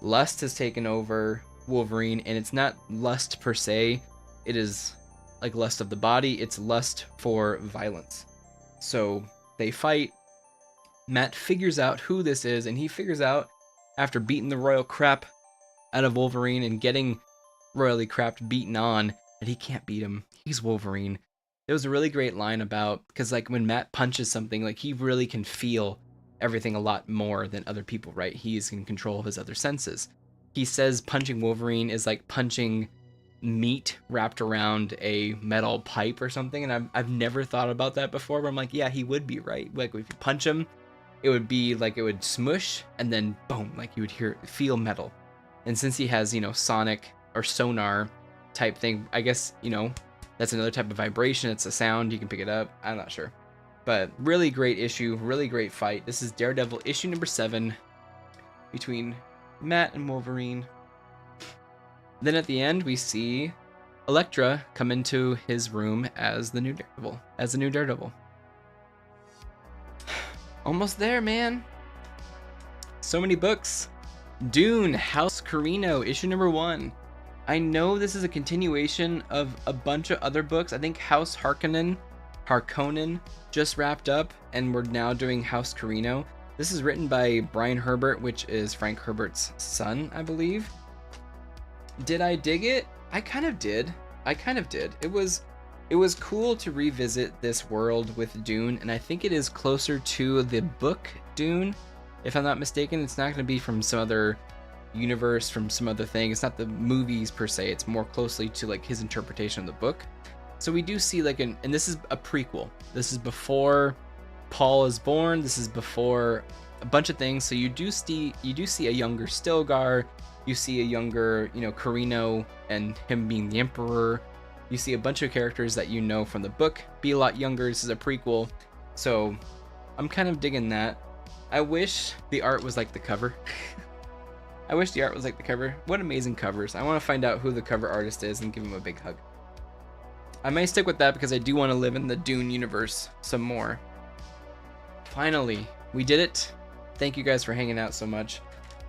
Lust has taken over Wolverine, and it's not lust per se. It is like lust of the body. It's lust for violence. So they fight. Matt figures out who this is, and he figures out, after beating the royal crap out of Wolverine and getting royally crapped beaten on, that he can't beat him. He's Wolverine. There was a really great line about, because like when Matt punches something, like he really can feel everything a lot more than other people, right? He's in control of his other senses. He says punching Wolverine is like punching meat wrapped around a metal pipe or something, and I've never thought about that before, but I'm like, yeah, he would be right. Like if you punch him, it would be like it would smush, and then boom, like you would feel metal. And since he has, sonic or sonar type thing, I guess, that's another type of vibration. It's a sound, you can pick it up. I'm not sure. But really great issue, really great fight. This is Daredevil issue number 7 between Matt and Wolverine. Then at the end, we see Elektra come into his room as the new Daredevil. Almost there, man. So many books. Dune, House Carino, issue number 1. I know this is a continuation of a bunch of other books. I think House Harkonnen just wrapped up, and we're now doing House Carino. This is written by Brian Herbert, which is Frank Herbert's son, I believe. Did I dig it? I kind of did. It was cool to revisit this world with Dune, and I think it is closer to the book Dune, if I'm not mistaken. It's not going to be from some other universe, from some other thing. It's not the movies per se. It's more closely to like his interpretation of the book. So we do see like and this is a prequel. This is before Paul is born. This is before a bunch of things. So you do see a younger Stilgar. You see a younger, Carino and him being the Emperor. You see a bunch of characters that you know from the book be a lot younger. This is a prequel. So I'm kind of digging that. I wish the art was like the cover. What amazing covers. I want to find out who the cover artist is and give him a big hug. I may stick with that because I do want to live in the Dune universe some more. Finally, we did it. Thank you guys for hanging out so much.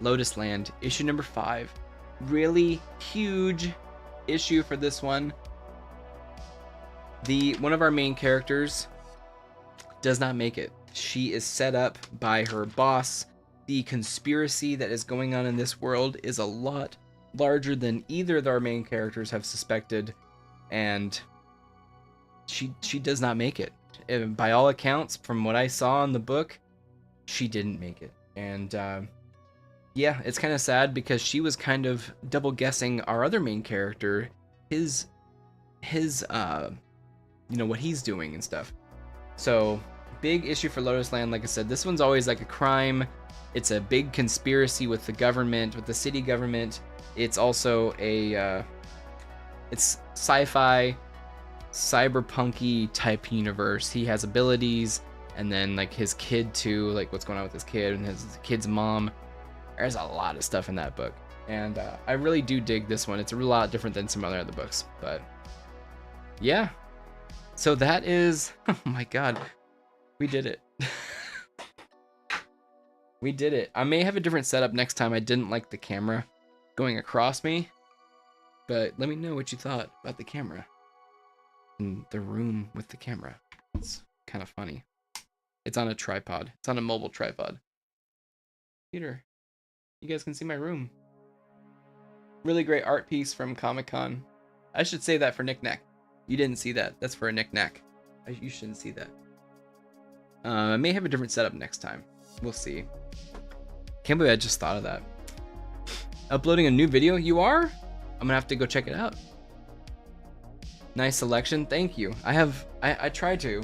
Lotus Land, issue number 5. Really huge issue for this one. One of our main characters does not make it. She is set up by her boss. The conspiracy that is going on in this world is a lot larger than either of our main characters have suspected, and she does not make it. By all accounts, from what I saw in the book, she didn't make it. And yeah, it's kind of sad because she was kind of double guessing our other main character, his what he's doing and stuff. So big issue for Lotus Land. Like I said, this one's always like a crime. It's a big conspiracy with the government, with the city government. It's also it's sci-fi, cyberpunky type universe. He has abilities, and then like his kid too, like what's going on with his kid and his kid's mom. There's a lot of stuff in that book, and I really do dig this one. It's a lot different than some other books, but yeah. So that is, oh my god, we did it. We did it. I may have a different setup next time. I didn't like the camera going across me, but let me know what you thought about the camera in the room with the camera. It's kind of funny. It's on a tripod. It's on a mobile tripod. Peter, you guys can see my room. Really great art piece from Comic-Con. I should say that for Knick Knack. You didn't see that. That's for a Knick Knack. You shouldn't see that. I may have a different setup next time. We'll see. Can't believe I just thought of that. Uploading a new video? You are? I'm gonna have to go check it out. Nice selection. Thank you. I try to,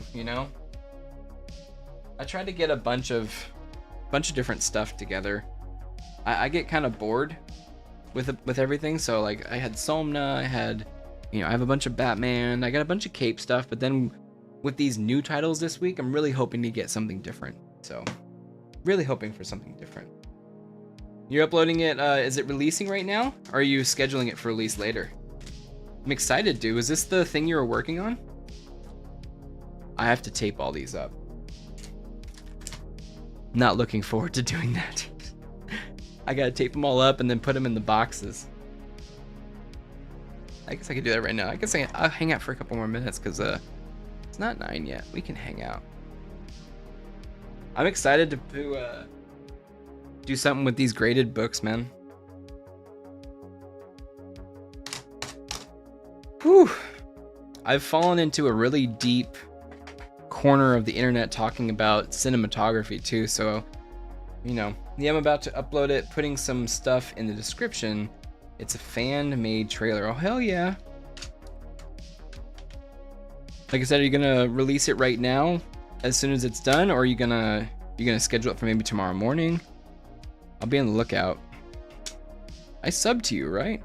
I try to get a bunch of different stuff together. I get kind of bored with everything. So like I had Somna, I had, You know, I have a bunch of Batman, I got a bunch of Cape stuff, but then with these new titles this week, I'm really hoping to get something different. So, really hoping for something different. You're uploading it, is it releasing right now? Or are you scheduling it for release later? I'm excited, dude. Was this the thing you were working on? I have to tape all these up. Not looking forward to doing that. I gotta tape them all up and then put them in the boxes. I guess I could do that right now. I guess I'll hang out for a couple more minutes because it's not 9 yet. We can hang out. I'm excited to do something with these graded books, man. Whew. I've fallen into a really deep corner of the internet talking about cinematography too, so you know, yeah, I'm about to upload it, putting some stuff in the description. It's a fan-made trailer. Oh hell yeah. Like I said, are you gonna release it right now as soon as it's done, or are you gonna schedule it for maybe tomorrow morning? I'll be on the lookout. I subbed to you, right?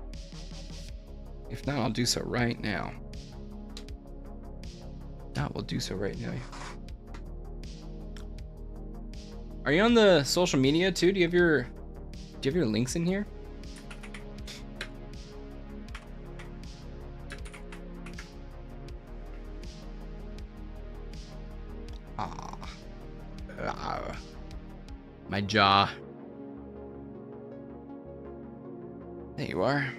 If not, I'll do so right now. We'll do so right now. Are you on the social media too? Do you have your links in here? My jaw. There you are.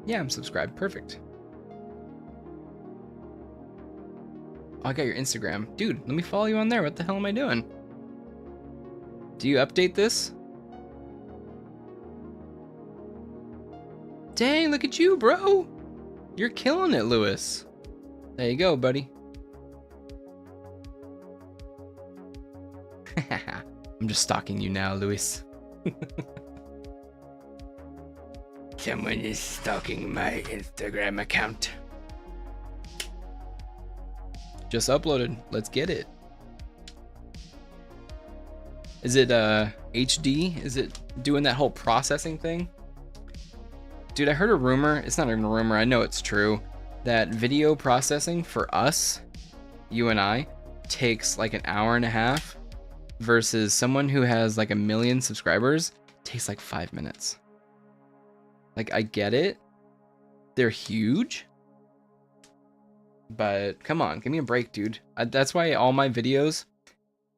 Yeah, I'm subscribed. Perfect. Oh, I got your Instagram. Dude, let me follow you on there. What the hell am I doing? Do you update this? Dang, look at you, bro. You're killing it, Lewis. There you go, buddy. I'm just stalking you now, Lewis. Someone is stalking my Instagram account. Just uploaded. Let's get it. Is it HD? Is it doing that whole processing thing? Dude, I heard a rumor. It's not even a rumor. I know it's true. That video processing for us, you and I, takes like an hour and a half versus someone who has like 1 million subscribers takes like 5 minutes. Like, I get it. They're huge. But come on, give me a break, dude. That's why all my videos,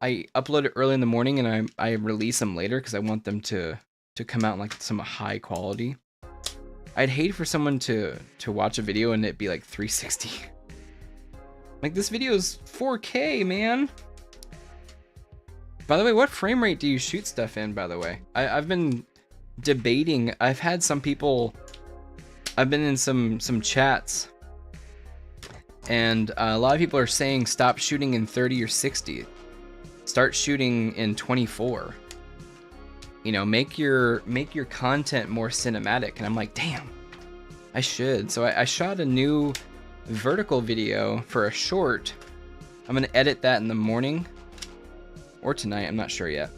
I upload it early in the morning and I release them later because I want them to come out in like some high quality. I'd hate for someone to watch a video and it be like 360. Like, this video is 4K, man. By the way, what frame rate do you shoot stuff in, by the way? I've been debating. I've had some people, I've been in some chats, and a lot of people are saying stop shooting in 30 or 60. Start shooting in 24. You know, make your content more cinematic. And I'm like, damn, I should. So I shot a new vertical video for a short. I'm gonna edit that in the morning or tonight. I'm not sure yet.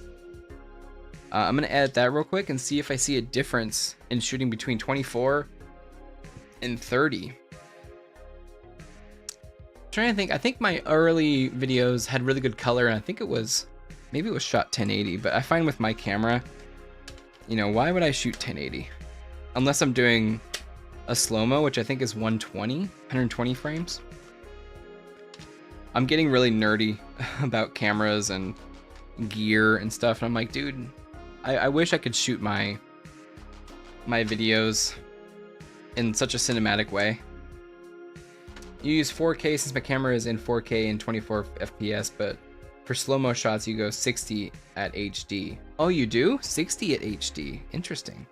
I'm gonna edit that real quick and see if I see a difference in shooting between 24 and 30. Trying to think. I think my early videos had really good color, and I think maybe it was shot 1080. But I find with my camera, you know, why would I shoot 1080 unless I'm doing a slow-mo, which I think is 120 frames. I'm getting really nerdy about cameras and gear and stuff, and I'm like, dude, I wish I could shoot my videos in such a cinematic way. You use 4K since my camera is in 4K and 24 FPS, but for slow-mo shots, you go 60 at HD. Oh, you do? 60 at HD. Interesting.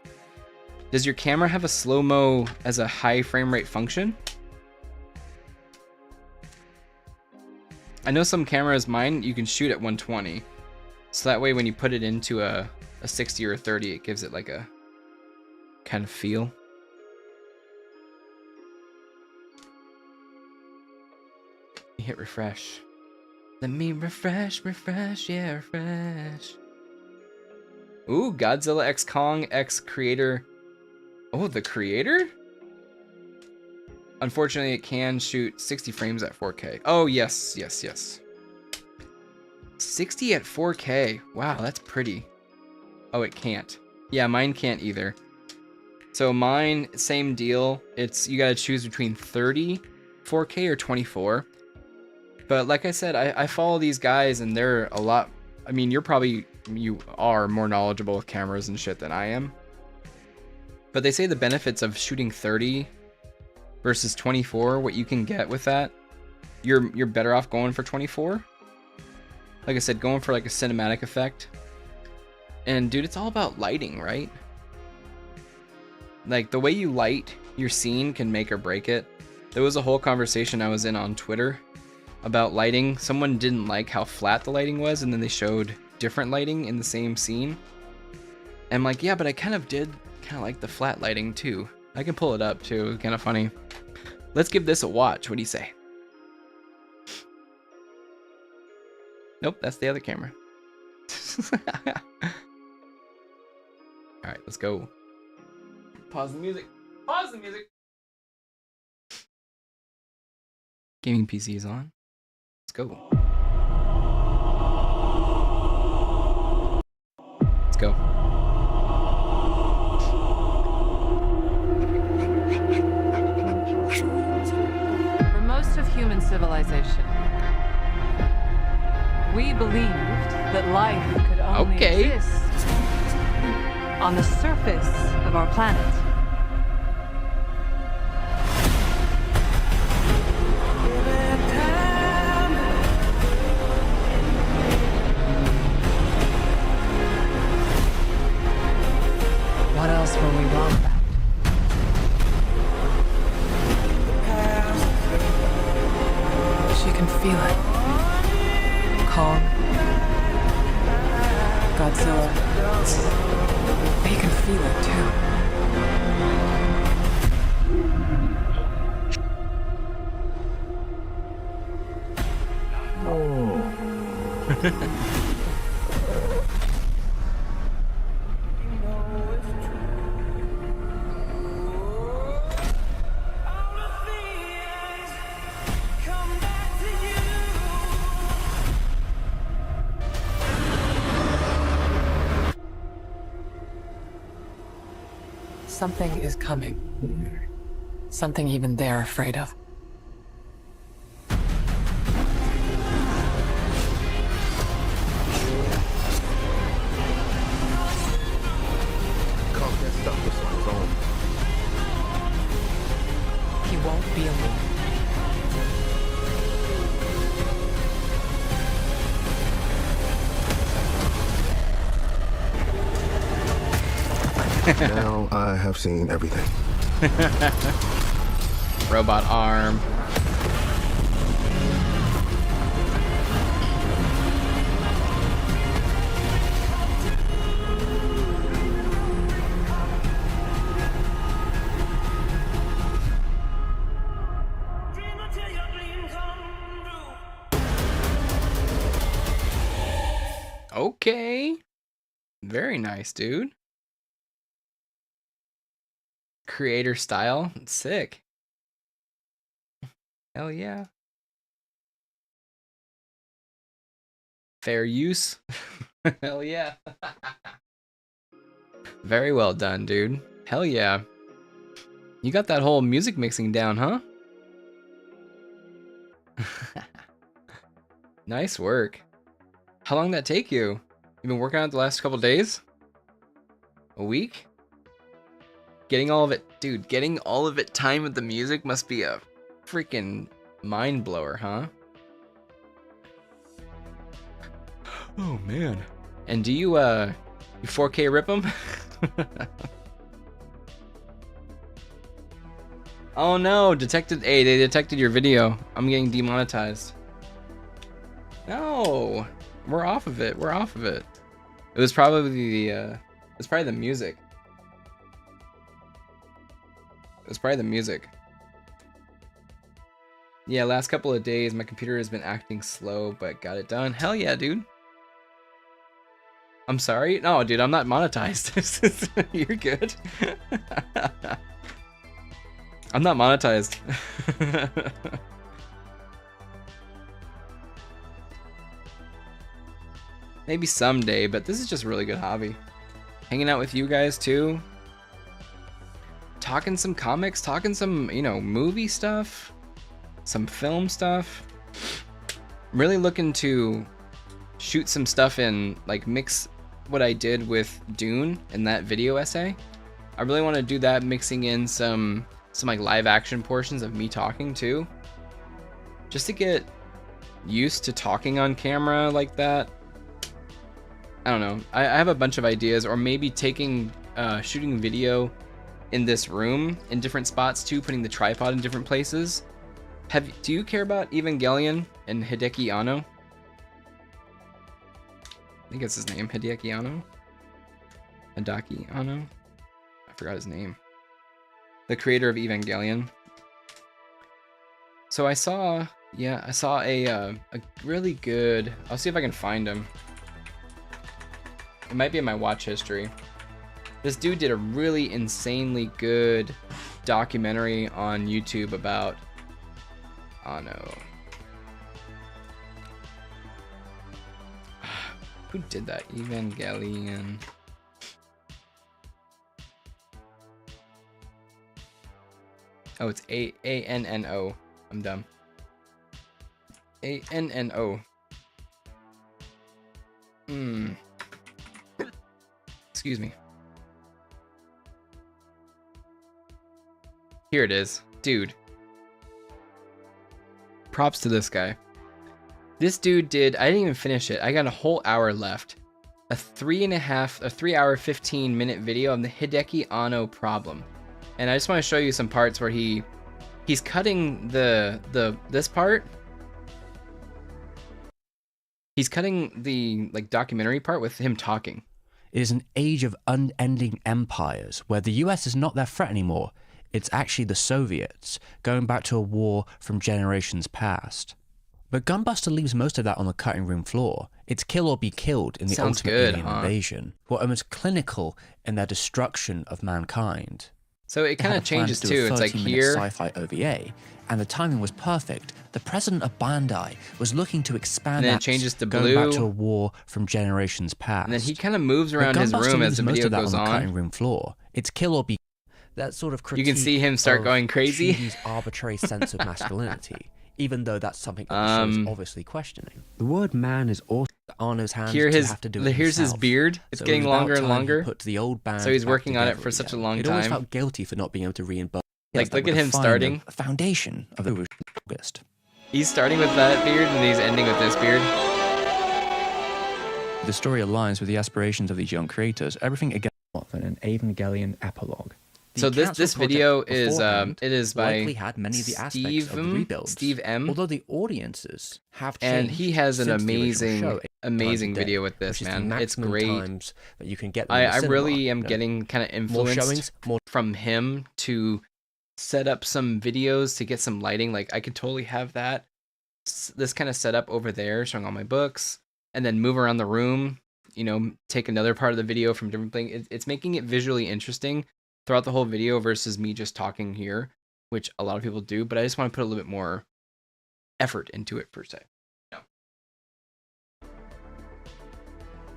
Does your camera have a slow-mo as a high frame rate function? I know some cameras, mine, you can shoot at 120. So that way when you put it into a 60 or a 30, it gives it like a kind of feel. Hit refresh. Let me refresh, yeah, refresh. Ooh, Godzilla X Kong X creator. Oh, the creator? Unfortunately, it can shoot 60 frames at 4K. Oh, yes, yes, yes. 60 at 4K. Wow, that's pretty. Oh, it can't. Yeah, mine can't either. So mine, same deal. It's you gotta choose between 30 4K or 24. But like I said, I follow these guys and they're a lot. I mean, you are more knowledgeable with cameras and shit than I am. But they say the benefits of shooting 30 versus 24, what you can get with that, you're better off going for 24. Like I said, going for like a cinematic effect. And dude, it's all about lighting, right? Like the way you light your scene can make or break it. There was a whole conversation I was in on Twitter about lighting. Someone didn't like how flat the lighting was, and then they showed different lighting in the same scene. And I'm like, yeah, but I kind of like the flat lighting too. I can pull it up too. It's kind of funny. Let's give this a watch. What do you say? Nope, that's the other camera. Alright, let's go. Pause the music. Pause the music. Gaming PC is on. Let's go. Let's go. For most of human civilization, we believed that life could only exist on the surface of our planet. What else were we wrong about? She can feel it. Kong, Godzilla, they can feel it too. Something is coming. Something even they're afraid of. Kong can't stop this on his own. He won't be alone. Now I have seen everything. Robot arm. Okay. Very nice, dude. Creator style. Sick. Hell yeah. Fair use. Hell yeah. Very well done, dude. Hell yeah. You got that whole music mixing down, huh? Nice work. How long did that take you? You've been working on it the last couple days? A week? Getting all of it, dude, getting all of it time with the music must be a freaking mind blower, huh? Oh man. And do you 4K rip them? Oh no, detected. Hey, they detected your video. I'm getting demonetized. No, we're off of it. We're off of it. It was probably the music. It was probably the music. Yeah, last couple of days, my computer has been acting slow, but got it done. Hell yeah, dude. I'm sorry? No, dude, I'm not monetized. You're good. I'm not monetized. Maybe someday, but this is just a really good hobby. Hanging out with you guys too. Talking some comics, talking some, you know, movie stuff, some film stuff. Really looking to shoot some stuff in, like mix what I did with Dune in that video essay. I really want to do that, mixing in some like live action portions of me talking too. Just to get used to talking on camera like that. I don't know. I have a bunch of ideas, or maybe taking shooting video in this room in different spots too, putting the tripod in different places. Do you care about Evangelion and Hideki Anno? I think that's his name, Hideki Anno. Hideki Anno. I forgot his name. The creator of Evangelion. So I saw a really good. I'll see if I can find him. It might be in my watch history. This dude did a really insanely good documentary on YouTube about Anno. Who did that? Evangelion. Oh, it's A-N-N-O. I'm dumb. A-N-N-O. Excuse me. Here it is. Dude. Props to this guy. This dude did, I didn't even finish it. I got a whole hour left. A 3 hour 15-minute video on the Hideki Anno problem. And I just want to show you some parts where he's cutting this part. He's cutting the like documentary part with him talking. It is an age of unending empires where the US is not their threat anymore. It's actually the Soviets, going back to a war from generations past. But Gunbuster leaves most of that on the cutting room floor. It's kill or be killed in the Sounds ultimate good, alien huh? invasion, who are almost clinical in their destruction of mankind. So it They kind had of a plan changes to do a too. It's like 30-minute here. sci-fi OVA, and the timing was perfect. The president of Bandai was looking to expand And then it that, changes to going back blue. to a war from generations past. And then he kind of moves But around his Gunbuster room as leaves the most video of that goes on the cutting on. room floor. It's kill or be. That sort of critique You can see him start of going crazy. Chidi's arbitrary sense of masculinity, even though that's something that the show is obviously questioning. The word man is also Arno's hands Here to his have to do it here's his himself. beard. It's So it getting was about longer and time he longer. put the old band So he's back working on it together for such a again. long It always time. felt guilty for not being able to reimburse. Like, that look at would him define starting. the foundation of the August. He's starting with that beard and he's ending with this beard. The story aligns with the aspirations of these young creators. Everything again than an Evangelion epilogue. So this video is it is by likely had many of the aspects of the rebuilds, Steve M. Although the audiences have changed, And he has an since the original amazing show, amazing times a day, video with this, which is the man. It's maximum great. times that you can get them in the I cinema, really am you know. getting kind of More influenced showings, more from him to set up some videos to get some lighting. Like I could totally have that this kind of setup over there showing all my books, and then move around the room, you know, take another part of the video from different things. It's making it visually interesting throughout the whole video versus me just talking here, which a lot of people do, but I just want to put a little bit more effort into it per se. No.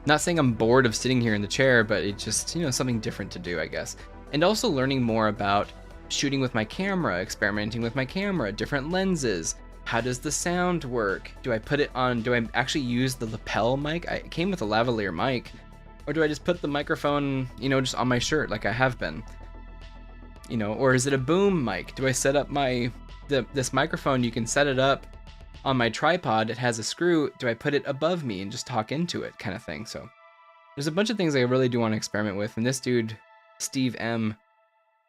Not saying I'm bored of sitting here in the chair, but it's just, you know, something different to do, I guess. And also learning more about shooting with my camera, experimenting with my camera, different lenses. How does the sound work? Do I put it on, do I actually use the lapel mic? It came with a lavalier mic. Or do I just put the microphone, you know, just on my shirt like I have been? You know, or is it a boom mic? Do I set up this microphone? You can set it up on my tripod. It has a screw. Do I put it above me and just talk into it, kind of thing? So there's a bunch of things I really do want to experiment with. And this dude, Steve M,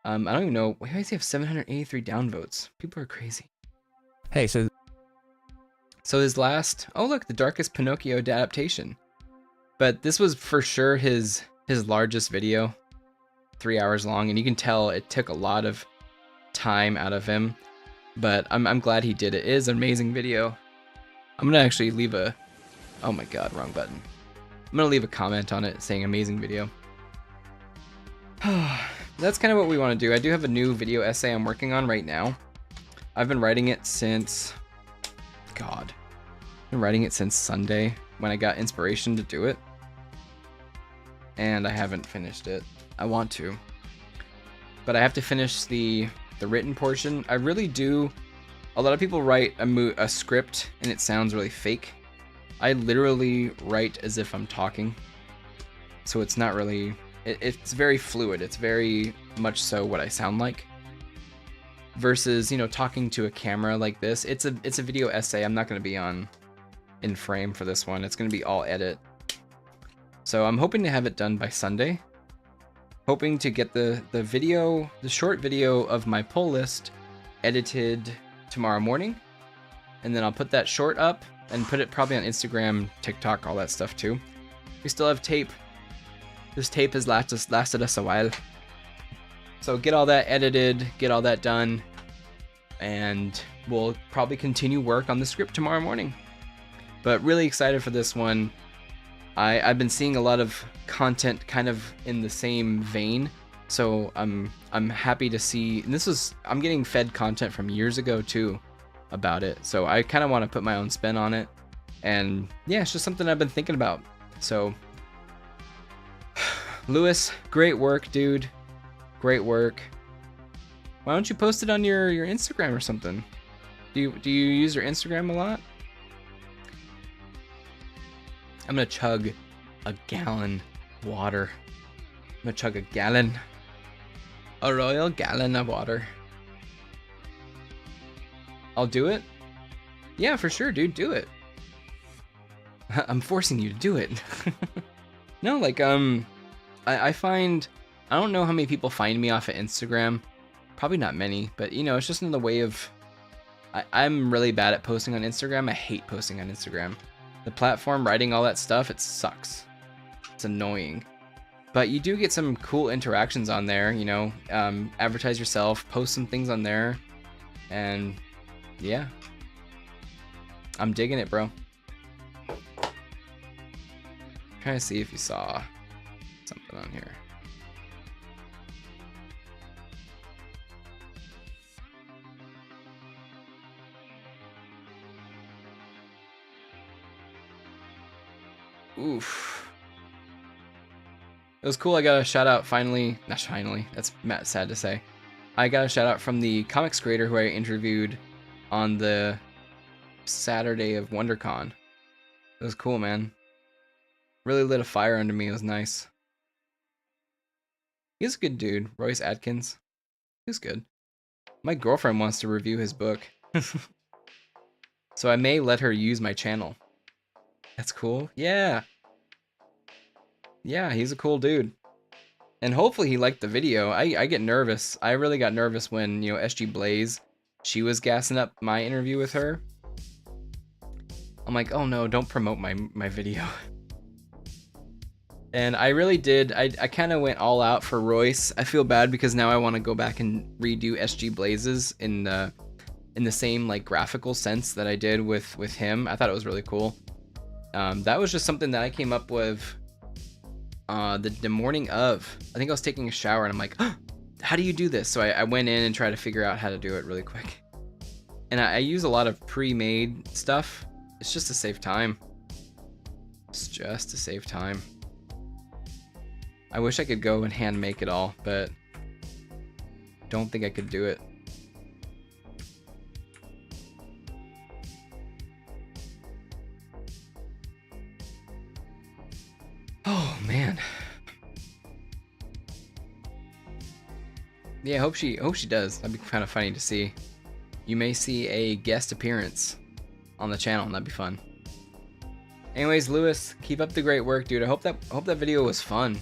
I don't even know. Why does he have 783 downvotes? People are crazy. Hey, so his last, oh look, the Darkest Pinocchio adaptation. But this was for sure his largest video, 3 hours long, and you can tell it took a lot of time out of him. But I'm glad he did it. It is an amazing video. I'm gonna actually leave a, oh my god, wrong button. I'm gonna leave a comment on it saying amazing video. that's kind of what we want to do. I do have a new video essay I'm working on right now. I've been writing it since, God, I've been writing it since Sunday when I got inspiration to do it. And I haven't finished it. I want to. But I have to finish the written portion. I really do. A lot of people write a script and it sounds really fake. I literally write as if I'm talking. So it's not really, it's very fluid. It's very much so what I sound like. Versus, you know, talking to a camera like this. It's a video essay. I'm not going to be in frame for this one. It's going to be all edit. So I'm hoping to have it done by Sunday. Hoping to get the short video of my pull list edited tomorrow morning. And then I'll put that short up and put it probably on Instagram, TikTok, all that stuff too. We still have tape. This tape has lasted us a while. So get all that edited, get all that done, and we'll probably continue work on the script tomorrow morning. But really excited for this one. I've been seeing a lot of content kind of in the same vein, so I'm happy to see. And I'm getting fed content from years ago too about it, so I kind of want to put my own spin on it. And yeah, it's just something I've been thinking about. So Lewis, great work, dude. Great work. Why don't you post it on your Instagram or something? Do you use your Instagram a lot? I'm gonna chug a gallon of water. I'm gonna chug a royal gallon of water. I'll do it? Yeah, for sure, dude, do it. I'm forcing you to do it. No, like, I find, I don't know how many people find me off of Instagram. Probably not many, but you know, it's just another way of, I'm really bad at posting on Instagram. I hate posting on Instagram. The platform, writing all that stuff, it sucks. It's annoying. But you do get some cool interactions on there, you know, advertise yourself, post some things on there, and yeah. I'm digging it, bro. Trying to see if you saw something on here. Oof. It was cool. I got a shout out finally. Not finally. That's sad to say. I got a shout out from the comics creator who I interviewed on the Saturday of WonderCon. It was cool, man. Really lit a fire under me. It was nice. He's a good dude. Royce Atkins. He's good. My girlfriend wants to review his book. So I may let her use my channel. That's cool. Yeah. Yeah, he's a cool dude. And hopefully he liked the video. I get nervous. I really got nervous when, you know, SG Blaze, she was gassing up my interview with her. I'm like, oh no, don't promote my video. And I really did. I kind of went all out for Royce. I feel bad because now I want to go back and redo SG Blaze's in the same like graphical sense that I did with him. I thought it was really cool. That was just something that I came up with the morning of. I think I was taking a shower and I'm like, oh, how do you do this? So I went in and tried to figure out how to do it really quick. And I use a lot of pre-made stuff. It's just to save time. It's just to save time. I wish I could go and hand make it all, but don't think I could do it. Oh man. Yeah, hope she does. That'd be kind of funny to see. You may see a guest appearance on the channel, and that'd be fun. Anyways, Lewis, keep up the great work, dude. I hope that video was fun.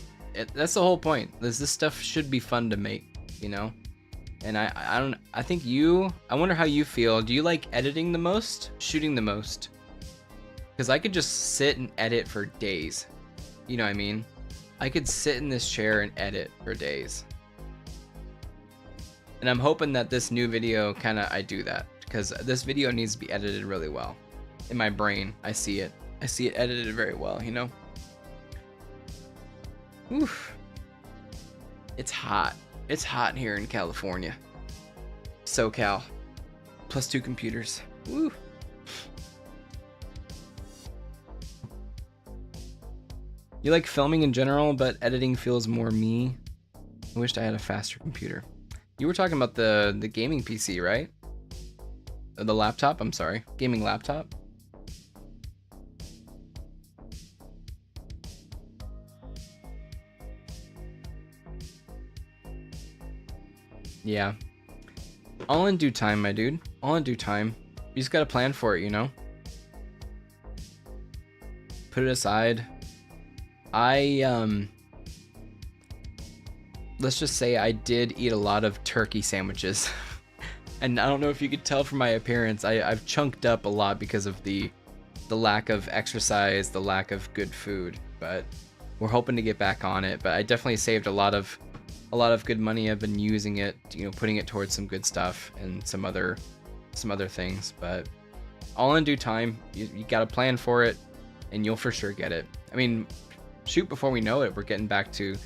That's the whole point. This stuff should be fun to make, you know? And I think I wonder how you feel. Do you like editing the most? Shooting the most? Because I could just sit and edit for days. You know what I mean? I could sit in this chair and edit for days. And I'm hoping that this new video I do that. Because this video needs to be edited really well. In my brain, I see it edited very well, you know? Oof. It's hot. It's hot here in California. SoCal. Plus 2 computers. Woo. You like filming in general, but editing feels more me. I wished I had a faster computer. You were talking about the gaming PC, right? The laptop, I'm sorry. Gaming laptop. Yeah. All in due time, my dude. All in due time. You just gotta plan for it, you know? Put it aside. Let's just say I did eat a lot of turkey sandwiches. And I don't know if you could tell from my appearance, I've chunked up a lot because of the lack of exercise, the lack of good food. But we're hoping to get back on it. But I definitely saved a lot of good money. I've been using it, you know, putting it towards some good stuff and some other things. But all in due time. You got to plan for it, and you'll for sure get it. I mean, shoot, before we know it, we're getting back to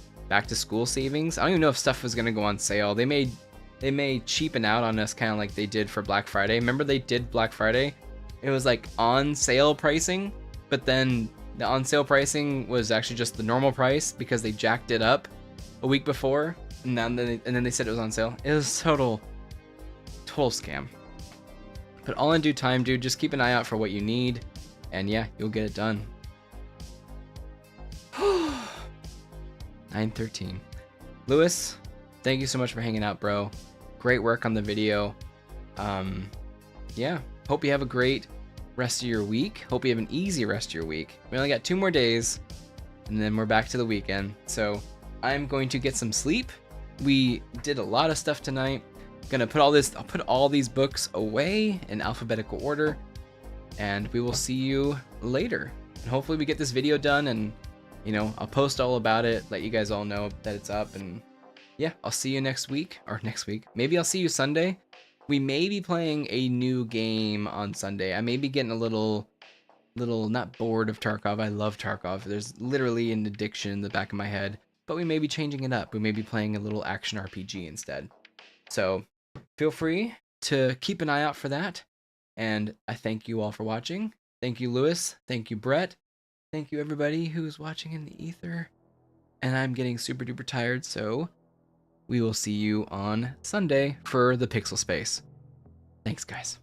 school savings. I don't even know if stuff was gonna go on sale. They may cheapen out on us, kind of like they did for Black Friday. Remember they did Black Friday? It was like on sale pricing, but then the on sale pricing was actually just the normal price because they jacked it up a week before, and then they said it was on sale. It was total scam. But all in due time, dude. Just keep an eye out for what you need, and yeah, you'll get it done. 9:13. Lewis, thank you so much for hanging out, bro. Great work on the video. Yeah, hope you have a great rest of your week. Hope you have an easy rest of your week. We only got 2 more days, and then we're back to the weekend. So I'm going to get some sleep. We did a lot of stuff tonight. I'll put all these books away in alphabetical order, and we will see you later. And hopefully we get this video done, and you know, I'll post all about it, let you guys all know that it's up, and yeah, I'll see you next week. Maybe I'll see you Sunday. We may be playing a new game on Sunday. I may be getting a little not bored of Tarkov. I love Tarkov. There's literally an addiction in the back of my head, but we may be changing it up. We may be playing a little action RPG instead. So feel free to keep an eye out for that. And I thank you all for watching. Thank you, Lewis. Thank you, Brett. Thank you, everybody who's watching in the ether. And I'm getting super duper tired, so we will see you on Sunday for the Pixel Space. Thanks, guys.